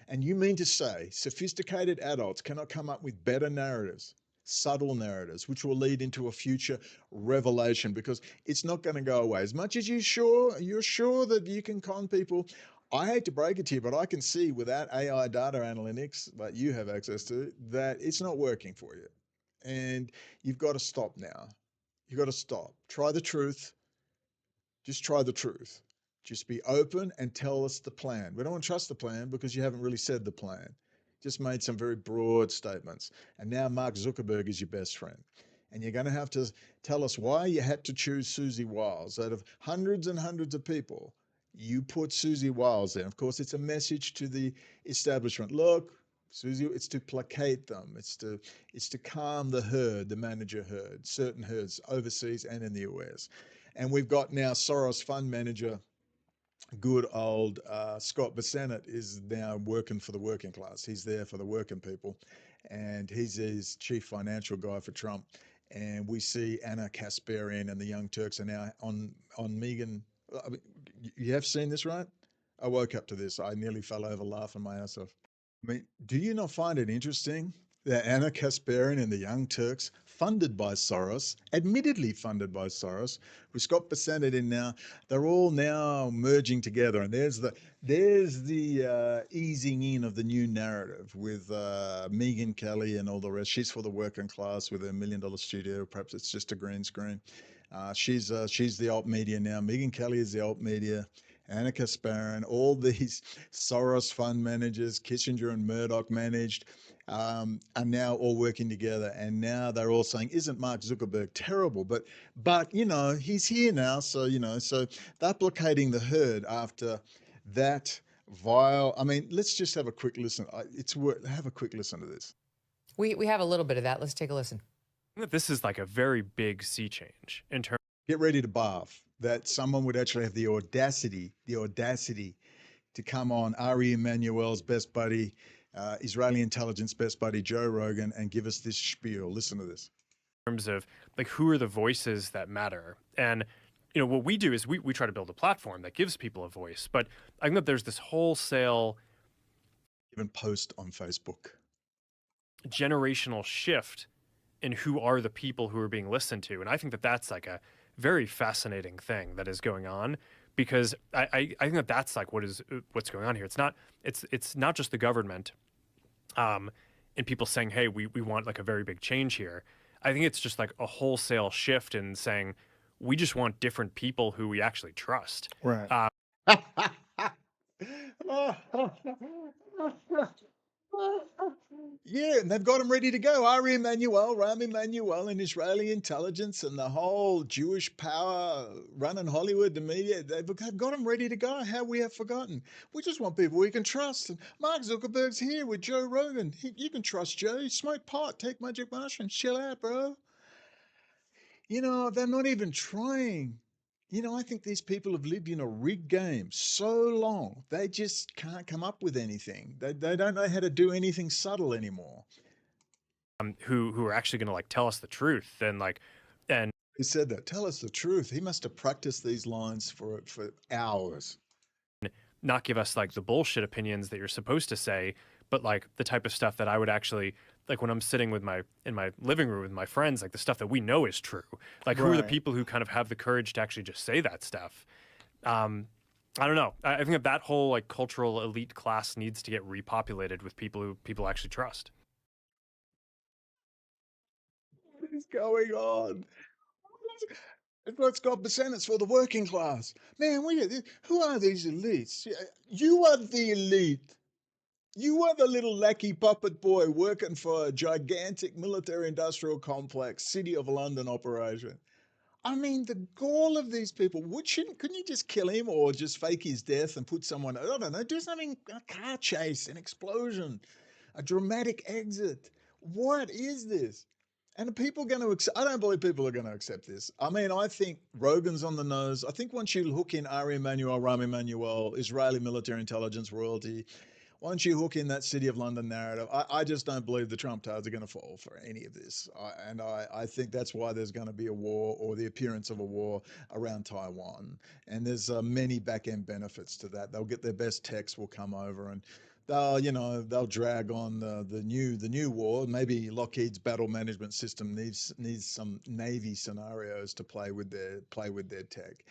And you mean to say sophisticated adults cannot come up with better narratives, subtle narratives, which will lead into a future revelation, because it's not going to go away. As much as you're sure that you can con people, I hate to break it to you, but I can see without AI data analytics that you have access to, that it's not working for you. And you've got to stop now. You've got to stop. Try the truth. Just try the truth. Just be open and tell us the plan. We don't want to trust the plan because you haven't really said the plan. Just made some very broad statements. And now Mark Zuckerberg is your best friend. And you're going to have to tell us why you had to choose Susie Wiles. Out of hundreds and hundreds of people, you put Susie Wiles there. Of course, it's a message to the establishment. Look, Susie, it's to placate them. It's to calm the herd, the manager herd, certain herds overseas and in the US. And we've got now Soros fund manager, good old Scott Bessent is now working for the working class. He's there for the working people, and he's his chief financial guy for Trump. And we see Anna Kasparian and the Young Turks are now on Megan. You have seen this, right? I woke up to this. I nearly fell over laughing my ass off. I mean, do you not find it interesting that Anna Kasparian and the Young Turks, funded by Soros, admittedly funded by Soros, with Scott Bessent in now, they're all now merging together, and there's the easing in of the new narrative with Megyn Kelly and all the rest. She's for the working class with her $1 million studio. Perhaps it's just a green screen. She's the alt media now. Megyn Kelly is the alt media. Anna Kasparian, all these Soros fund managers, Kissinger and Murdoch managed, are now all working together. And now they're all saying, isn't Mark Zuckerberg terrible? But you know, he's here now. So, you know, so they're placating the herd after that vile. I mean, let's just have a quick listen. Have a quick listen to this. We have a little bit of that. Let's take a listen. This is like a very big sea change in terms. Get ready to barf. That someone would actually have the audacity to come on Ari Emanuel's best buddy, Israeli intelligence best buddy, Joe Rogan, and give us this spiel. Listen to this. In terms of like, who are the voices that matter? And, you know, what we do is we try to build a platform that gives people a voice. But I think that there's this wholesale, even post on Facebook, generational shift in who are the people who are being listened to. And I think that that's like a very fascinating thing that is going on, because I think that that's like what's going on here. It's not just the government and people saying, hey, we want like a very big change here. I think it's just like a wholesale shift in saying we just want different people who we actually trust. Right. Yeah, and they've got them ready to go. Ari Emanuel, Ram Emanuel, and Israeli intelligence and the whole Jewish power running Hollywood, the media, they've got them ready to go. How we have forgotten. We just want people we can trust. And Mark Zuckerberg's here with Joe Rogan. You can trust Joe. You smoke pot, take magic mushrooms, chill out, bro. You know, they're not even trying. You know, I think these people have lived in a rigged game so long, they just can't come up with anything. They don't know how to do anything subtle anymore. Who are actually going to like tell us the truth and He said that. Tell us the truth. He must have practiced these lines for hours. not give us like the bullshit opinions that you're supposed to say, but like the type of stuff that I would actually like when I'm sitting with in my living room with my friends, like the stuff that we know is true. Like who are the people who kind of have the courage to actually just say that stuff? I don't know. I think that whole like cultural elite class needs to get repopulated with people who people actually trust. What is going on? It's like Scott Bessent for the working class. Man, who are these elites? You are the elite. You are the little lackey puppet boy working for a gigantic military industrial complex, City of London operation. I mean, the gall of these people. Couldn't you just kill him or just fake his death and put someone, I don't know, do something, a car chase, an explosion, a dramatic exit. What is this? And are people going to accept? I don't believe people are going to accept this. I mean, I think Rogan's on the nose. I think once you hook in Rahm Emanuel, Israeli military intelligence royalty, once you hook in that City of London narrative, I just don't believe the Trump towers are going to fall for any of this. I think that's why there's going to be a war or the appearance of a war around Taiwan. And there's many back-end benefits to that. They'll get their best techs will come over and they'll drag on the new war. Maybe Lockheed's battle management system needs some Navy scenarios to play with their tech.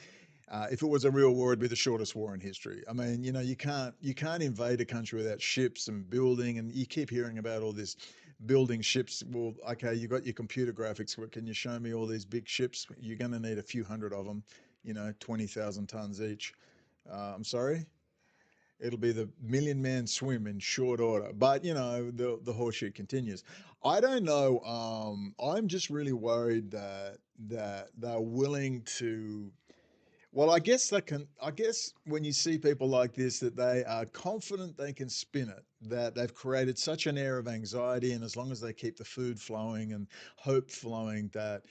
If it was a real war, it'd be the shortest war in history. I mean, you can't invade a country without ships and building, and you keep hearing about all this building ships. Well, okay, you got your computer graphics. Can you show me all these big ships? You're going to need a few hundred of them, 20,000 tons each. I'm sorry? It'll be the million-man swim in short order. But, the horseshit continues. I don't know. I'm just really worried that they're willing to. Well, I guess when you see people like this, that they are confident they can spin it, that they've created such an air of anxiety, and as long as they keep the food flowing and hope flowing, that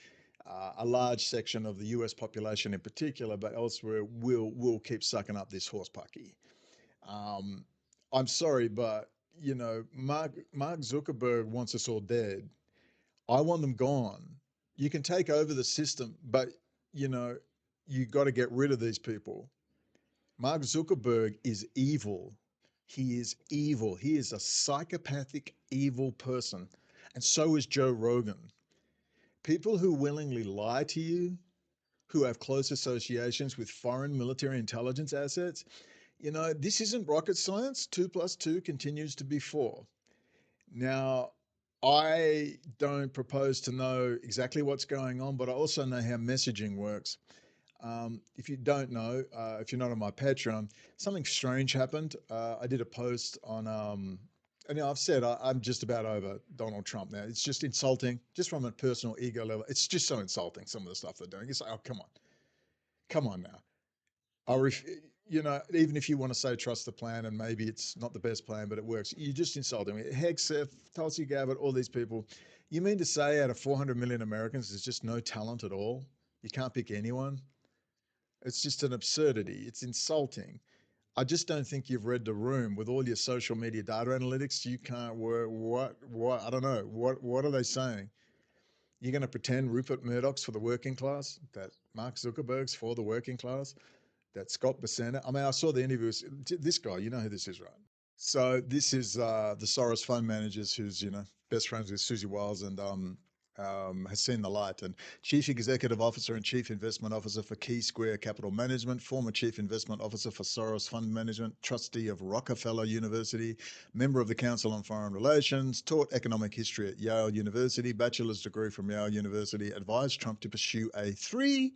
a large section of the US population in particular, but elsewhere, will keep sucking up this horse pucky. I'm sorry, but Mark Zuckerberg wants us all dead. I want them gone. You can take over the system, but you got to get rid of these people. Mark Zuckerberg is evil. He is evil. He is a psychopathic, evil person. And so is Joe Rogan. People who willingly lie to you, who have close associations with foreign military intelligence assets, this isn't rocket science. 2 + 2 continues to be 4. Now, I don't propose to know exactly what's going on, but I also know how messaging works. If you don't know, if you're not on my Patreon, something strange happened. I did a post on, and I've said I'm just about over Donald Trump now. It's just insulting, just from a personal ego level. It's just so insulting, some of the stuff they're doing. It's like, oh, come on now. Even if you want to say trust the plan and maybe it's not the best plan, but it works, you're just insulting me. Hegseth, Tulsi Gabbard, all these people. You mean to say out of 400 million Americans, there's just no talent at all? You can't pick anyone? It's just an absurdity. It's insulting. I just don't think you've read the room with all your social media data analytics. You can't work. What? I don't know. What are they saying? You're going to pretend Rupert Murdoch's for the working class, that Mark Zuckerberg's for the working class, that Scott Bessent. I mean, I saw the interviews. This guy, you know who this is, right? So this is the Soros fund managers, who's best friends with Susie Wiles and has seen the light, and Chief Executive Officer and Chief Investment Officer for Key Square Capital Management, former Chief Investment Officer for Soros Fund Management, trustee of Rockefeller University, member of the Council on Foreign Relations, taught economic history at Yale University, bachelor's degree from Yale University, advised Trump to pursue a three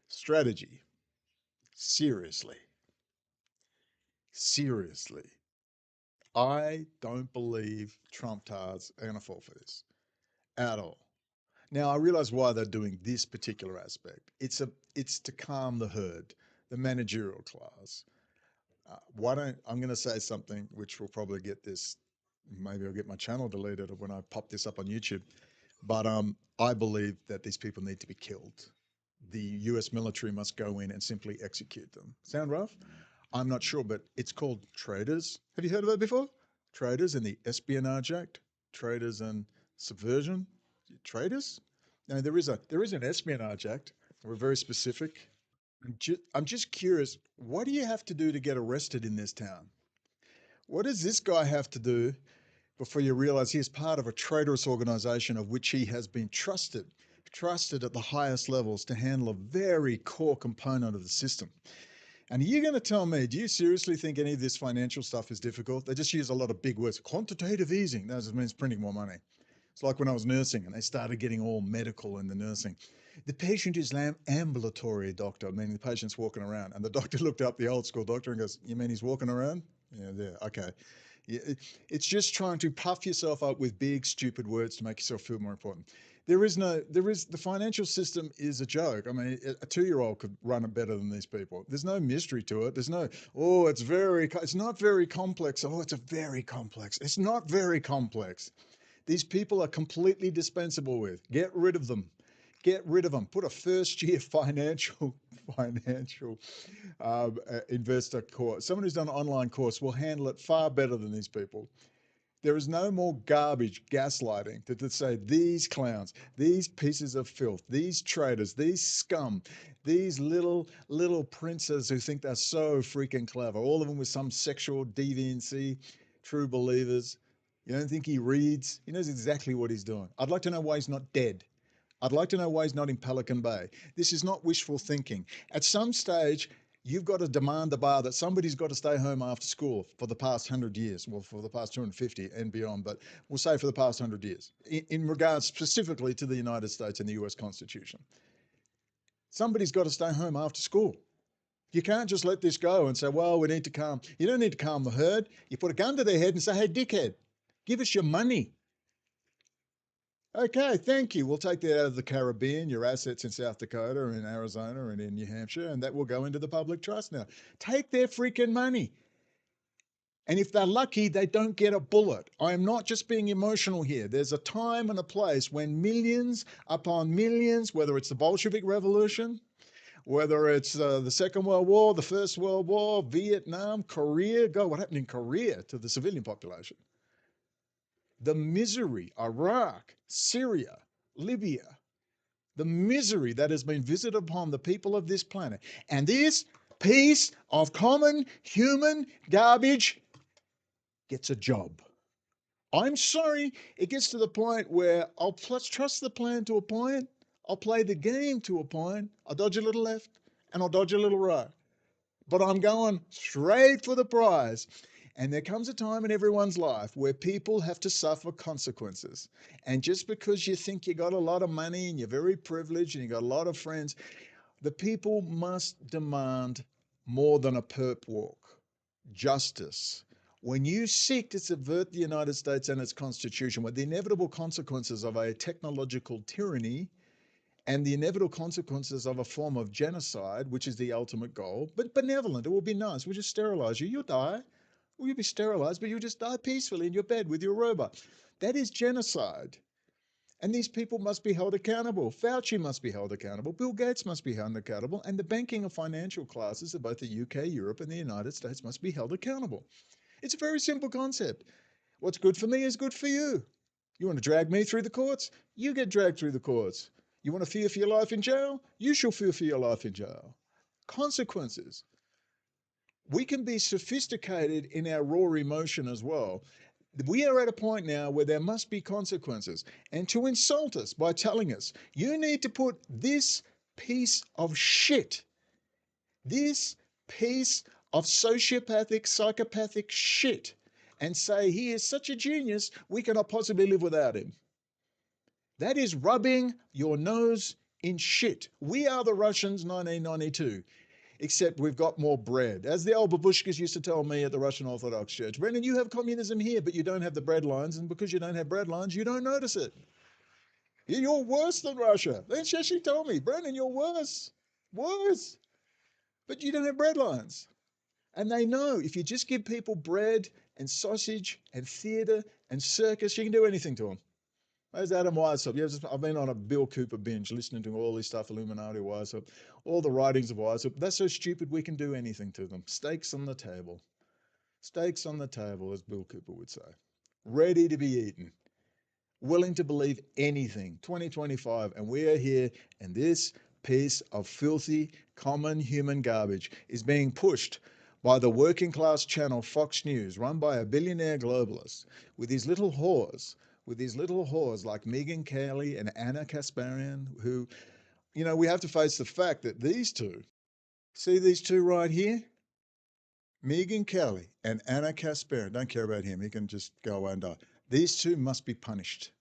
strategy. Seriously. I don't believe Trump tards are going to fall for this at all. Now, I realize why they're doing this particular aspect. It's to calm the herd, the managerial class. I'm going to say something which will probably get this, maybe I'll get my channel deleted when I pop this up on YouTube. But I believe that these people need to be killed. The US military must go in and simply execute them. Sound rough? I'm not sure, but it's called traitors. Have you heard of it before? Traitors in the Espionage Act, traitors and subversion. Traitors? No, there is an Espionage Act. We're very specific. I'm just curious, what do you have to do to get arrested in this town? What does this guy have to do before you realize he is part of a traitorous organization of which he has been trusted at the highest levels to handle a very core component of the system? And you're going to tell me, do you seriously think any of this financial stuff is difficult? They just use a lot of big words. Quantitative easing, that just means printing more money. It's like when I was nursing and they started getting all medical in the nursing. The patient is ambulatory, doctor, meaning the patient's walking around. And the doctor looked up, the old school doctor, and goes, you mean he's walking around? Yeah, there, okay. Yeah, it's just trying to puff yourself up with big, stupid words to make yourself feel more important. The financial system is a joke. I mean, a 2-year-old could run it better than these people. There's no mystery to it. There's no, it's not very complex. Oh, it's very complex. It's not very complex. These people are completely dispensable with. Get rid of them. Get rid of them. Put a first-year financial investor course. Someone who's done an online course will handle it far better than these people. There is no more garbage gaslighting to say these clowns, these pieces of filth, these traitors, these scum, these little princes who think they're so freaking clever, all of them with some sexual deviancy, true believers. You don't think he reads? He knows exactly what he's doing. I'd like to know why he's not dead. I'd like to know why he's not in Pelican Bay. This is not wishful thinking. At some stage, you've got to demand the bar that somebody's got to stay home after school for the past 100 years, well, for the past 250 and beyond, but we'll say for the past 100 years, in regards specifically to the United States and the US Constitution. Somebody's got to stay home after school. You can't just let this go and say, well, we need to calm. You don't need to calm the herd. You put a gun to their head and say, hey, dickhead, give us your money. Okay, thank you. We'll take that out of the Caribbean, your assets in South Dakota and in Arizona and in New Hampshire, and that will go into the public trust now. Take their freaking money. And if they're lucky, they don't get a bullet. I am not just being emotional here. There's a time and a place when millions upon millions, whether it's the Bolshevik Revolution, whether it's the Second World War, the First World War, Vietnam, Korea, what happened in Korea to the civilian population? The misery, Iraq, Syria, Libya, the misery that has been visited upon the people of this planet. And this piece of common human garbage gets a job. I'm sorry, it gets to the point where I'll trust the plan to a point, I'll play the game to a point, I'll dodge a little left and I'll dodge a little right. But I'm going straight for the prize. And there comes a time in everyone's life where people have to suffer consequences. And just because you think you got a lot of money and you're very privileged and you got a lot of friends, the people must demand more than a perp walk. Justice. When you seek to subvert the United States and its constitution with the inevitable consequences of a technological tyranny and the inevitable consequences of a form of genocide, which is the ultimate goal, but benevolent, it will be nice, we'll just sterilize you, you'll die. Well, you'll be sterilized, but you'll just die peacefully in your bed with your robot. That is genocide. And these people must be held accountable. Fauci must be held accountable. Bill Gates must be held accountable. And the banking and financial classes of both the UK, Europe, and the United States must be held accountable. It's a very simple concept. What's good for me is good for you. You want to drag me through the courts? You get dragged through the courts. You want to fear for your life in jail? You shall fear for your life in jail. Consequences. We can be sophisticated in our raw emotion as well. We are at a point now where there must be consequences. And to insult us by telling us, you need to put this piece of shit, this piece of sociopathic, psychopathic shit, and say he is such a genius, we cannot possibly live without him. That is rubbing your nose in shit. We are the Russians 1992. Except we've got more bread. As the old babushkas used to tell me at the Russian Orthodox Church, Brendan, you have communism here, but you don't have the bread lines, and because you don't have bread lines, you don't notice it. You're worse than Russia. That's what she told me. Brendan, you're worse. Worse. But you don't have bread lines. And they know if you just give people bread and sausage and theatre and circus, you can do anything to them. There's Adam Weishaupt. Yeah, I've been on a Bill Cooper binge listening to all this stuff, Illuminati, Weishaupt, all the writings of Weishaupt. That's so stupid we can do anything to them. Steaks on the table. Steaks on the table, as Bill Cooper would say. Ready to be eaten. Willing to believe anything. 2025, and we are here, and this piece of filthy, common human garbage is being pushed by the working class channel Fox News, run by a billionaire globalist, with these little whores, like Megyn Kelly and Anna Kasparian, who, you know, we have to face the fact that these two, see these two right here? Megyn Kelly and Anna Kasparian, don't care about him, he can just go away and die. These two must be punished.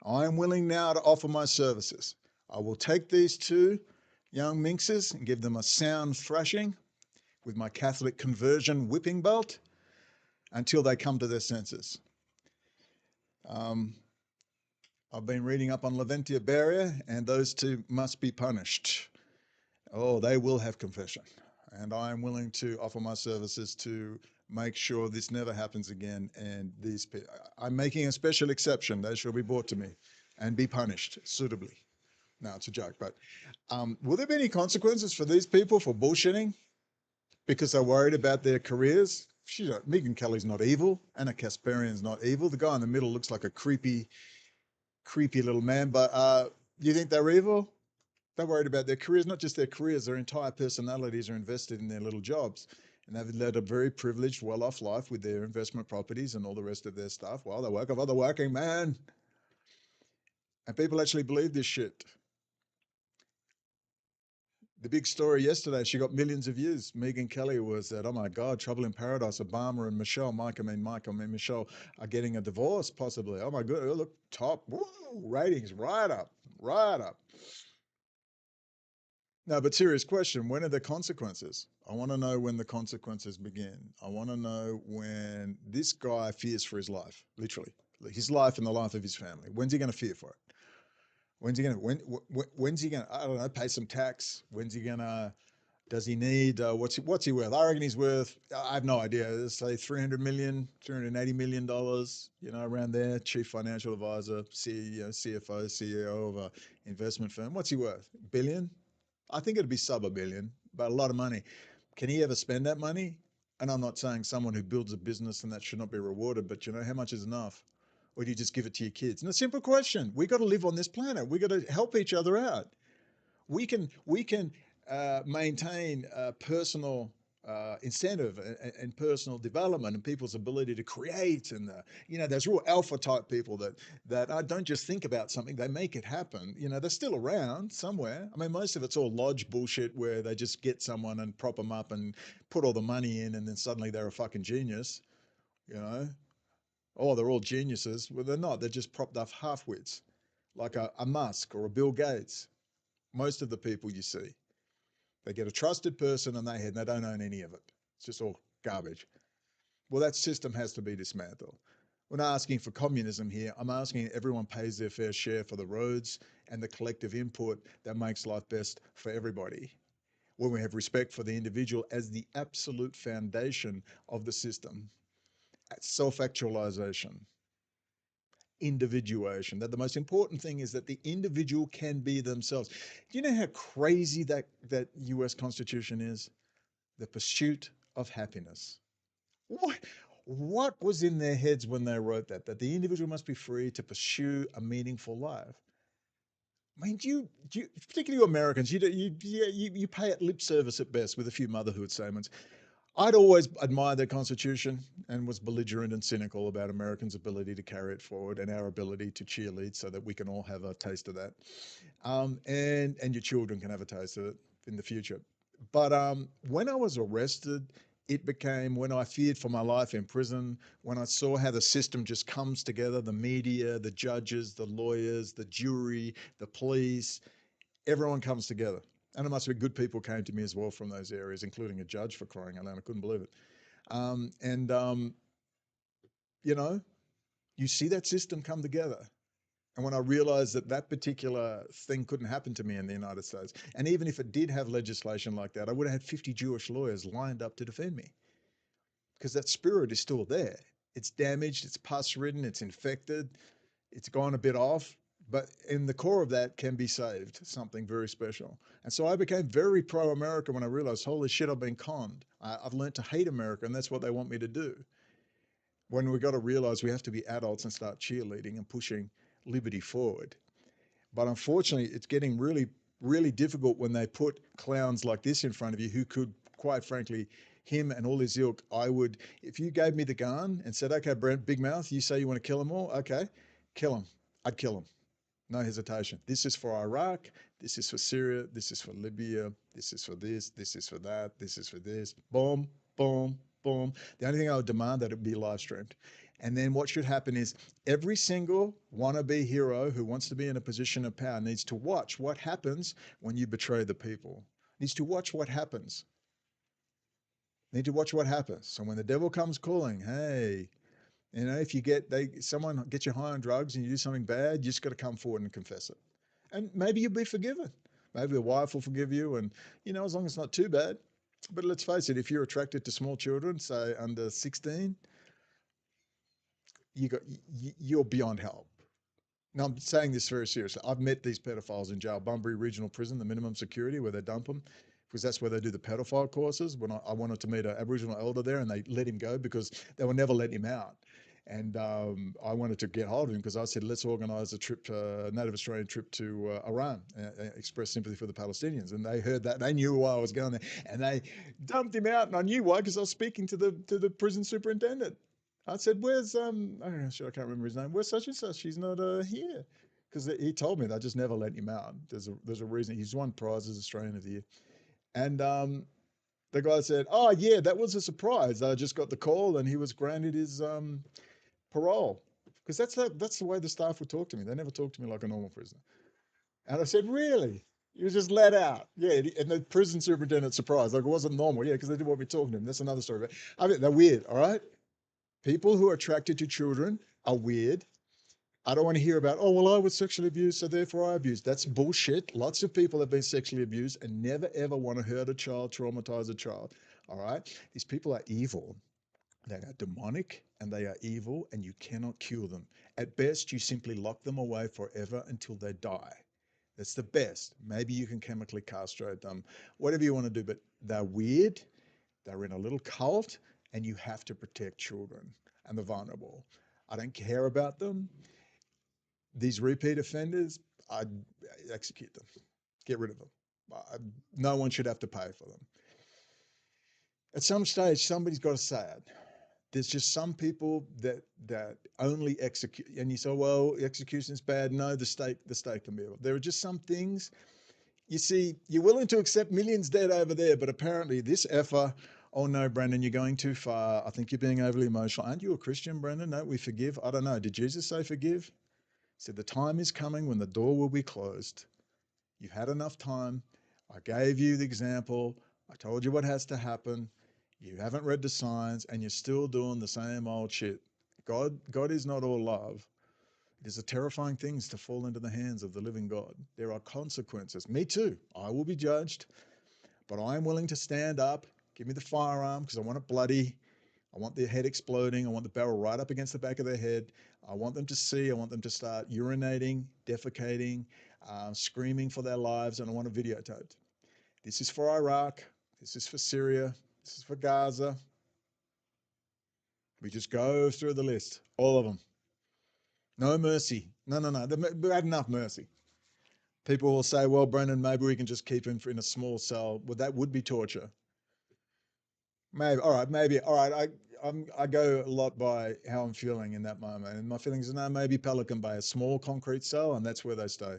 I am willing now to offer my services. I will take these two young minxes and give them a sound thrashing with my Catholic conversion whipping belt until they come to their senses. I've been reading up on Laventia Beria, and those two must be punished. Oh, they will have confession. And I am willing to offer my services to make sure this never happens again. And these people, I'm making a special exception. They shall be brought to me and be punished suitably. No, it's a joke, but will there be any consequences for these people for bullshitting because they're worried about their careers? Megyn Kelly's not evil. Anna Kasparian's not evil. The guy in the middle looks like a creepy little man, but do you think they're evil? They're worried about their careers, not just their careers, their entire personalities are invested in their little jobs. And they've led a very privileged, well-off life with their investment properties and all the rest of their stuff while they work for the working man. And people actually believe this shit. The big story yesterday, she got millions of views. Megyn Kelly was that, oh my God, Trouble in Paradise, Obama and Michelle, Michelle are getting a divorce possibly. Oh my God, look, top, woo, ratings right up. No, but serious question, when are the consequences? I want to know when the consequences begin. I want to know when this guy fears for his life, literally. His life and the life of his family. When's he going to fear for it? When's he going to, I don't know, pay some tax? When's he going to, does he need, what's he worth? I reckon he's worth, I have no idea, let's say $300 million, $380 million, you know, around there, chief financial advisor, CFO, CEO of an investment firm. What's he worth? Billion? I think it'd be sub $1 billion, but a lot of money. Can he ever spend that money? And I'm not saying someone who builds a business and that should not be rewarded, but you know, how much is enough? Or do you just give it to your kids? And a simple question. We got to live on this planet. We got to help each other out. We can maintain personal incentive and personal development and people's ability to create. And you know, there's real alpha type people that don't just think about something, they make it happen. You know, they're still around somewhere. I mean, most of it's all lodge bullshit where they just get someone and prop them up and put all the money in, and then suddenly they're a fucking genius. You know, oh, they're all geniuses. Well, they're not. They're just propped up half-wits, like a Musk or a Bill Gates. Most of the people you see, they get a trusted person and they don't own any of it. It's just all garbage. Well, that system has to be dismantled. We're not asking for communism here. I'm asking everyone pays their fair share for the roads and the collective input that makes life best for everybody. When we have respect for the individual as the absolute foundation of the system. Self-actualization, individuation, that the most important thing is that the individual can be themselves. Do you know how crazy that US Constitution is? The pursuit of happiness. What was in their heads when they wrote that the individual must be free to pursue a meaningful life? I mean, do you particularly you Americans, you pay it lip service at best with a few motherhood statements. I'd always admired their Constitution and was belligerent and cynical about Americans' ability to carry it forward and our ability to cheerlead so that we can all have a taste of that. And your children can have a taste of it in the future. But when I was arrested, it became when I feared for my life in prison, when I saw how the system just comes together, the media, the judges, the lawyers, the jury, the police, everyone comes together. And it must be good people came to me as well from those areas, including a judge, for crying out loud. I couldn't believe it. You know, you see that system come together. And when I realized that particular thing couldn't happen to me in the United States, and even if it did have legislation like that, I would have had 50 Jewish lawyers lined up to defend me. Because that spirit is still there. It's damaged, it's pus-ridden, it's infected, it's gone a bit off. But in the core of that can be saved, something very special. And so I became very pro-America when I realized, holy shit, I've been conned. I've learned to hate America, and that's what they want me to do. When we got to realize we have to be adults and start cheerleading and pushing liberty forward. But unfortunately, it's getting really, really difficult when they put clowns like this in front of you who could, quite frankly, him and all his ilk, I would, if you gave me the gun and said, okay, Brent, big mouth, you say you want to kill them all, okay, kill them. I'd kill them. No hesitation. This is for Iraq. This is for Syria. This is for Libya. This is for this. This is for that. This is for this. Boom, boom, boom. The only thing I would demand that it be live streamed. And then what should happen is every single wannabe hero who wants to be in a position of power needs to watch what happens when you betray the people. Needs to watch what happens. Need to watch what happens. So when the devil comes calling, hey, you know, if you get someone gets you high on drugs and you do something bad, you just got to come forward and confess it. And maybe you'll be forgiven. Maybe the wife will forgive you, and you know, as long as it's not too bad. But let's face it, if you're attracted to small children, say under 16, you're beyond help. Now, I'm saying this very seriously. I've met these pedophiles in jail, Bunbury Regional Prison, the minimum security, where they dump them, because that's where they do the pedophile courses. When I wanted to meet an Aboriginal elder there, and they let him go because they were never letting him out. And I wanted to get hold of him because I said, let's organise a trip, a Native Australian trip to Iran, express sympathy for the Palestinians. And they heard that, they knew why I was going there, and they dumped him out. And I knew why, because I was speaking to the prison superintendent. I said, where's, I don't know, I can't remember his name. Where's such and such? She's not here. Because he told me they just never let him out. There's a reason. He's won prizes, Australian of the Year. And the guy said, oh, yeah, that was a surprise. I just got the call and he was granted his parole. Because that's the way the staff would talk to me. They never talk to me like a normal prisoner. And I said, really? He was just let out. Yeah, and the prison superintendent surprised. Like, it wasn't normal. Yeah, because they didn't want me talking to him. That's another story. But I mean, they're weird, all right? People who are attracted to children are weird. I don't want to hear about, oh, well, I was sexually abused, so therefore I abused. That's bullshit. Lots of people have been sexually abused and never, ever want to hurt a child, traumatize a child. All right? These people are evil. They are demonic and they are evil, and you cannot cure them. At best, you simply lock them away forever until they die. That's the best. Maybe you can chemically castrate them, whatever you want to do, but they're weird. They're in a little cult, and you have to protect children and the vulnerable. I don't care about them. These repeat offenders, I'd execute them, get rid of them. No one should have to pay for them. At some stage, somebody's got to say it. There's just some people that only execute, and you say, well, execution is bad. No, the state can be able. There are just some things. You see, you're willing to accept millions dead over there, but apparently this effer, oh no, Brendan, you're going too far. I think you're being overly emotional. Aren't you a Christian, Brendan? Don't we forgive? I don't know. Did Jesus say forgive? He said, the time is coming when the door will be closed. You've had enough time. I gave you the example. I told you what has to happen. You haven't read the signs, and you're still doing the same old shit. God is not all love. It is a terrifying thing to fall into the hands of the living God. There are consequences. Me too. I will be judged, but I am willing to stand up. Give me the firearm because I want it bloody. I want their head exploding. I want the barrel right up against the back of their head. I want them to see. I want them to start urinating, defecating, screaming for their lives, and I want it videotaped. This is for Iraq. This is for Syria. This is for Gaza. We just go through the list, all of them. No mercy. No. We had enough mercy. People will say, well, Brendan, maybe we can just keep him in a small cell. Well, that would be torture. Maybe. All right, maybe. All right, I go a lot by how I'm feeling in that moment. And my feelings are, no, maybe Pelican Bay, a small concrete cell, and that's where they stay.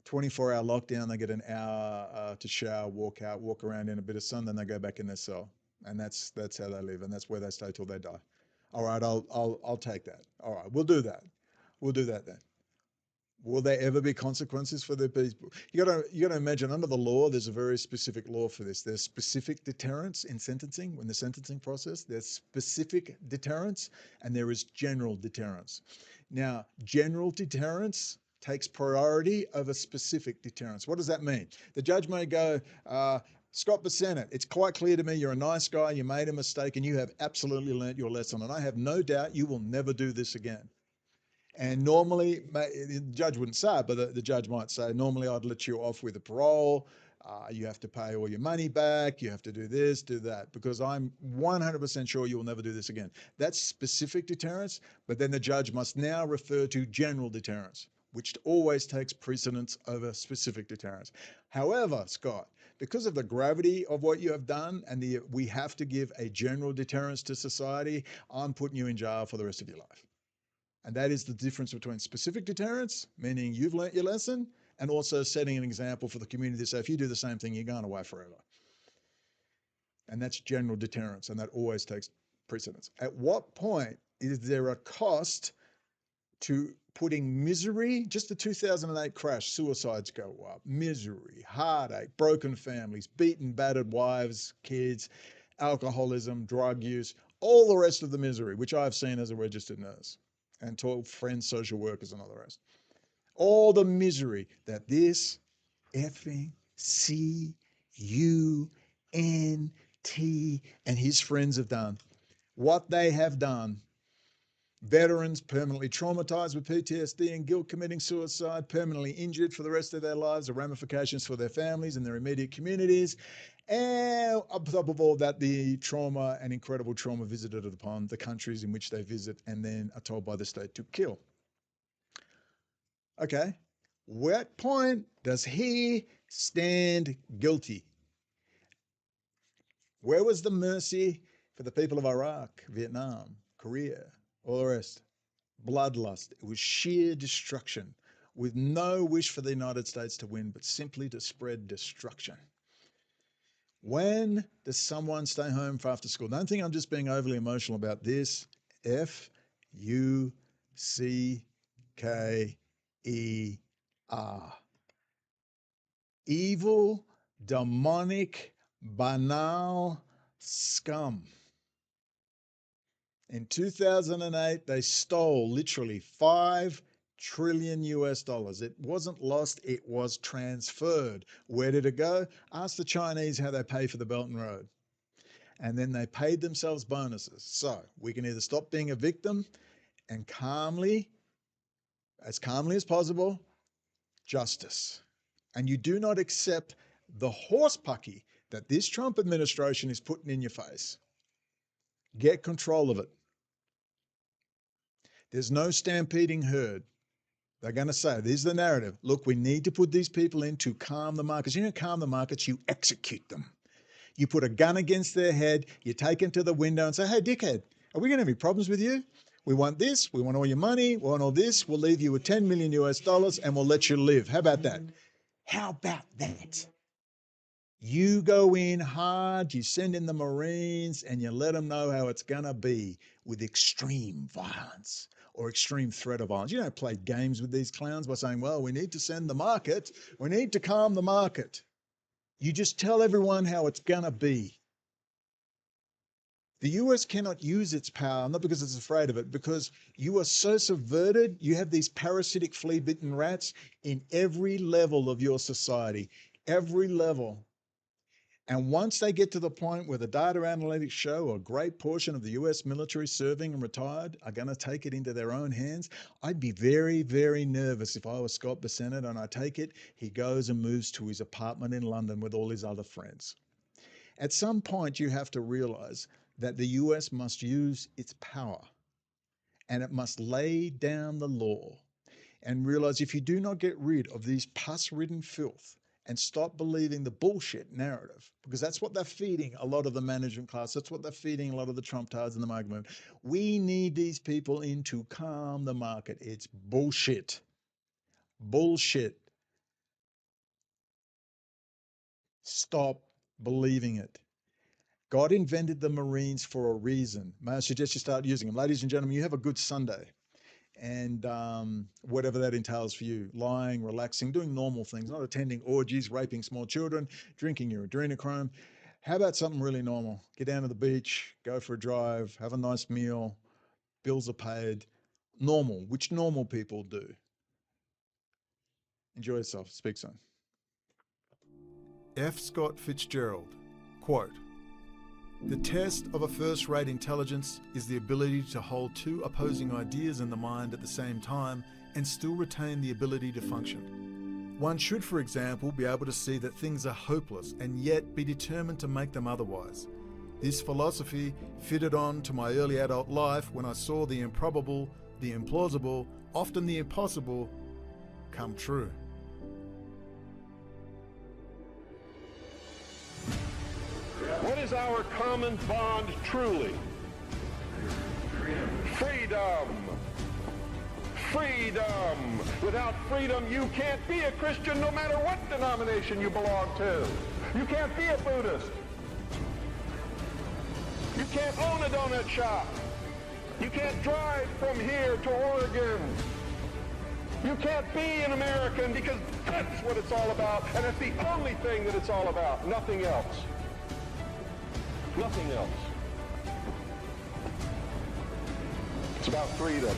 24-hour lockdown, they get an hour to shower, walk out, walk around in a bit of sun, then they go back in their cell. And that's how they live, and that's where they stay till they die. All right, I'll take that. All right, we'll do that. We'll do that then. Will there ever be consequences for the people? You gotta imagine, under the law, there's a very specific law for this. There's specific deterrence in sentencing, when the sentencing process, there's specific deterrence and there is general deterrence. Now, general deterrence takes priority over specific deterrence. What does that mean? The judge may go, Scott Bessennett, it's quite clear to me you're a nice guy, you made a mistake, and you have absolutely learnt your lesson, and I have no doubt you will never do this again. And normally, the judge wouldn't say it, but the judge might say, normally I'd let you off with a parole, you have to pay all your money back, you have to do this, do that, because I'm 100% sure you will never do this again. That's specific deterrence, but then the judge must now refer to general deterrence. which always takes precedence over specific deterrence. However, Scott, because of the gravity of what you have done and we have to give a general deterrence to society, I'm putting you in jail for the rest of your life. And that is the difference between specific deterrence, meaning you've learnt your lesson, and also setting an example for the community to say, if you do the same thing, you're going away forever. And that's general deterrence, and that always takes precedence. At what point is there a cost to putting misery? Just the 2008 crash, suicides go up, misery, heartache, broken families, beaten, battered wives, kids, alcoholism, drug use, all the rest of the misery, which I've seen as a registered nurse and told friends, social workers, and all the rest. All the misery that this effing CUNT and his friends have done. What they have done. Veterans permanently traumatized with PTSD and guilt, committing suicide, permanently injured for the rest of their lives, the ramifications for their families and their immediate communities. And on top of all that, the trauma and incredible trauma visited upon the countries in which they visit and then are told by the state to kill. Okay, what point does he stand guilty? Where was the mercy for the people of Iraq, Vietnam, Korea, all the rest? Bloodlust. It was sheer destruction with no wish for the United States to win, but simply to spread destruction. When does someone stay home for after school? Don't think I'm just being overly emotional about this. F-U-C-K-E-R. Evil, demonic, banal scum. In 2008, they stole literally $5 trillion US. It wasn't lost, it was transferred. Where did it go? Ask the Chinese how they pay for the Belt and Road. And then they paid themselves bonuses. So we can either stop being a victim and calmly as possible, justice. And you do not accept the horsepucky that this Trump administration is putting in your face. Get control of it. There's no stampeding herd. They're going to say, this is the narrative. Look, we need to put these people in to calm the markets. You don't calm the markets, you execute them. You put a gun against their head, you take them to the window and say, hey, dickhead, are we going to have any problems with you? We want this, we want all your money, we want all this, we'll leave you with $10 million US and we'll let you live. How about that? How about that? You go in hard, you send in the Marines, and you let them know how it's going to be with extreme violence or extreme threat of violence. You don't play games with these clowns by saying, well, we need to send the market, we need to calm the market. You just tell everyone how it's going to be. The US cannot use its power, not because it's afraid of it, because you are so subverted, you have these parasitic flea-bitten rats in every level of your society, every level. And once they get to the point where the data analytics show a great portion of the US military serving and retired are going to take it into their own hands, I'd be very, very nervous if I was Scott Bessent and I take it, he goes and moves to his apartment in London with all his other friends. At some point, you have to realize that the US must use its power and it must lay down the law and realize if you do not get rid of these pus-ridden filth and stop believing the bullshit narrative, because that's what they're feeding a lot of the management class. That's what they're feeding a lot of the Trump-tards and the MAGA movement. We need these people in to calm the market. It's bullshit. Bullshit. Stop believing it. God invented the Marines for a reason. May I suggest you start using them? Ladies and gentlemen, you have a good Sunday. And whatever that entails for you, lying, relaxing, doing normal things, not attending orgies, raping small children, drinking your adrenochrome. How about something really normal? Get down to the beach, go for a drive, have a nice meal, bills are paid. Normal, which normal people do. Enjoy yourself. Speak soon. F. Scott Fitzgerald, quote, "The test of a first-rate intelligence is the ability to hold two opposing ideas in the mind at the same time and still retain the ability to function. One should, for example, be able to see that things are hopeless and yet be determined to make them otherwise. This philosophy fitted on to my early adult life when I saw the improbable, the implausible, often the impossible, come true. What is our common bond truly? Freedom. Freedom. Without freedom, you can't be a Christian no matter what denomination you belong to. You can't be a Buddhist. You can't own a donut shop. You can't drive from here to Oregon. You can't be an American because that's what it's all about, and it's the only thing that it's all about, nothing else. Nothing else. It's about freedom.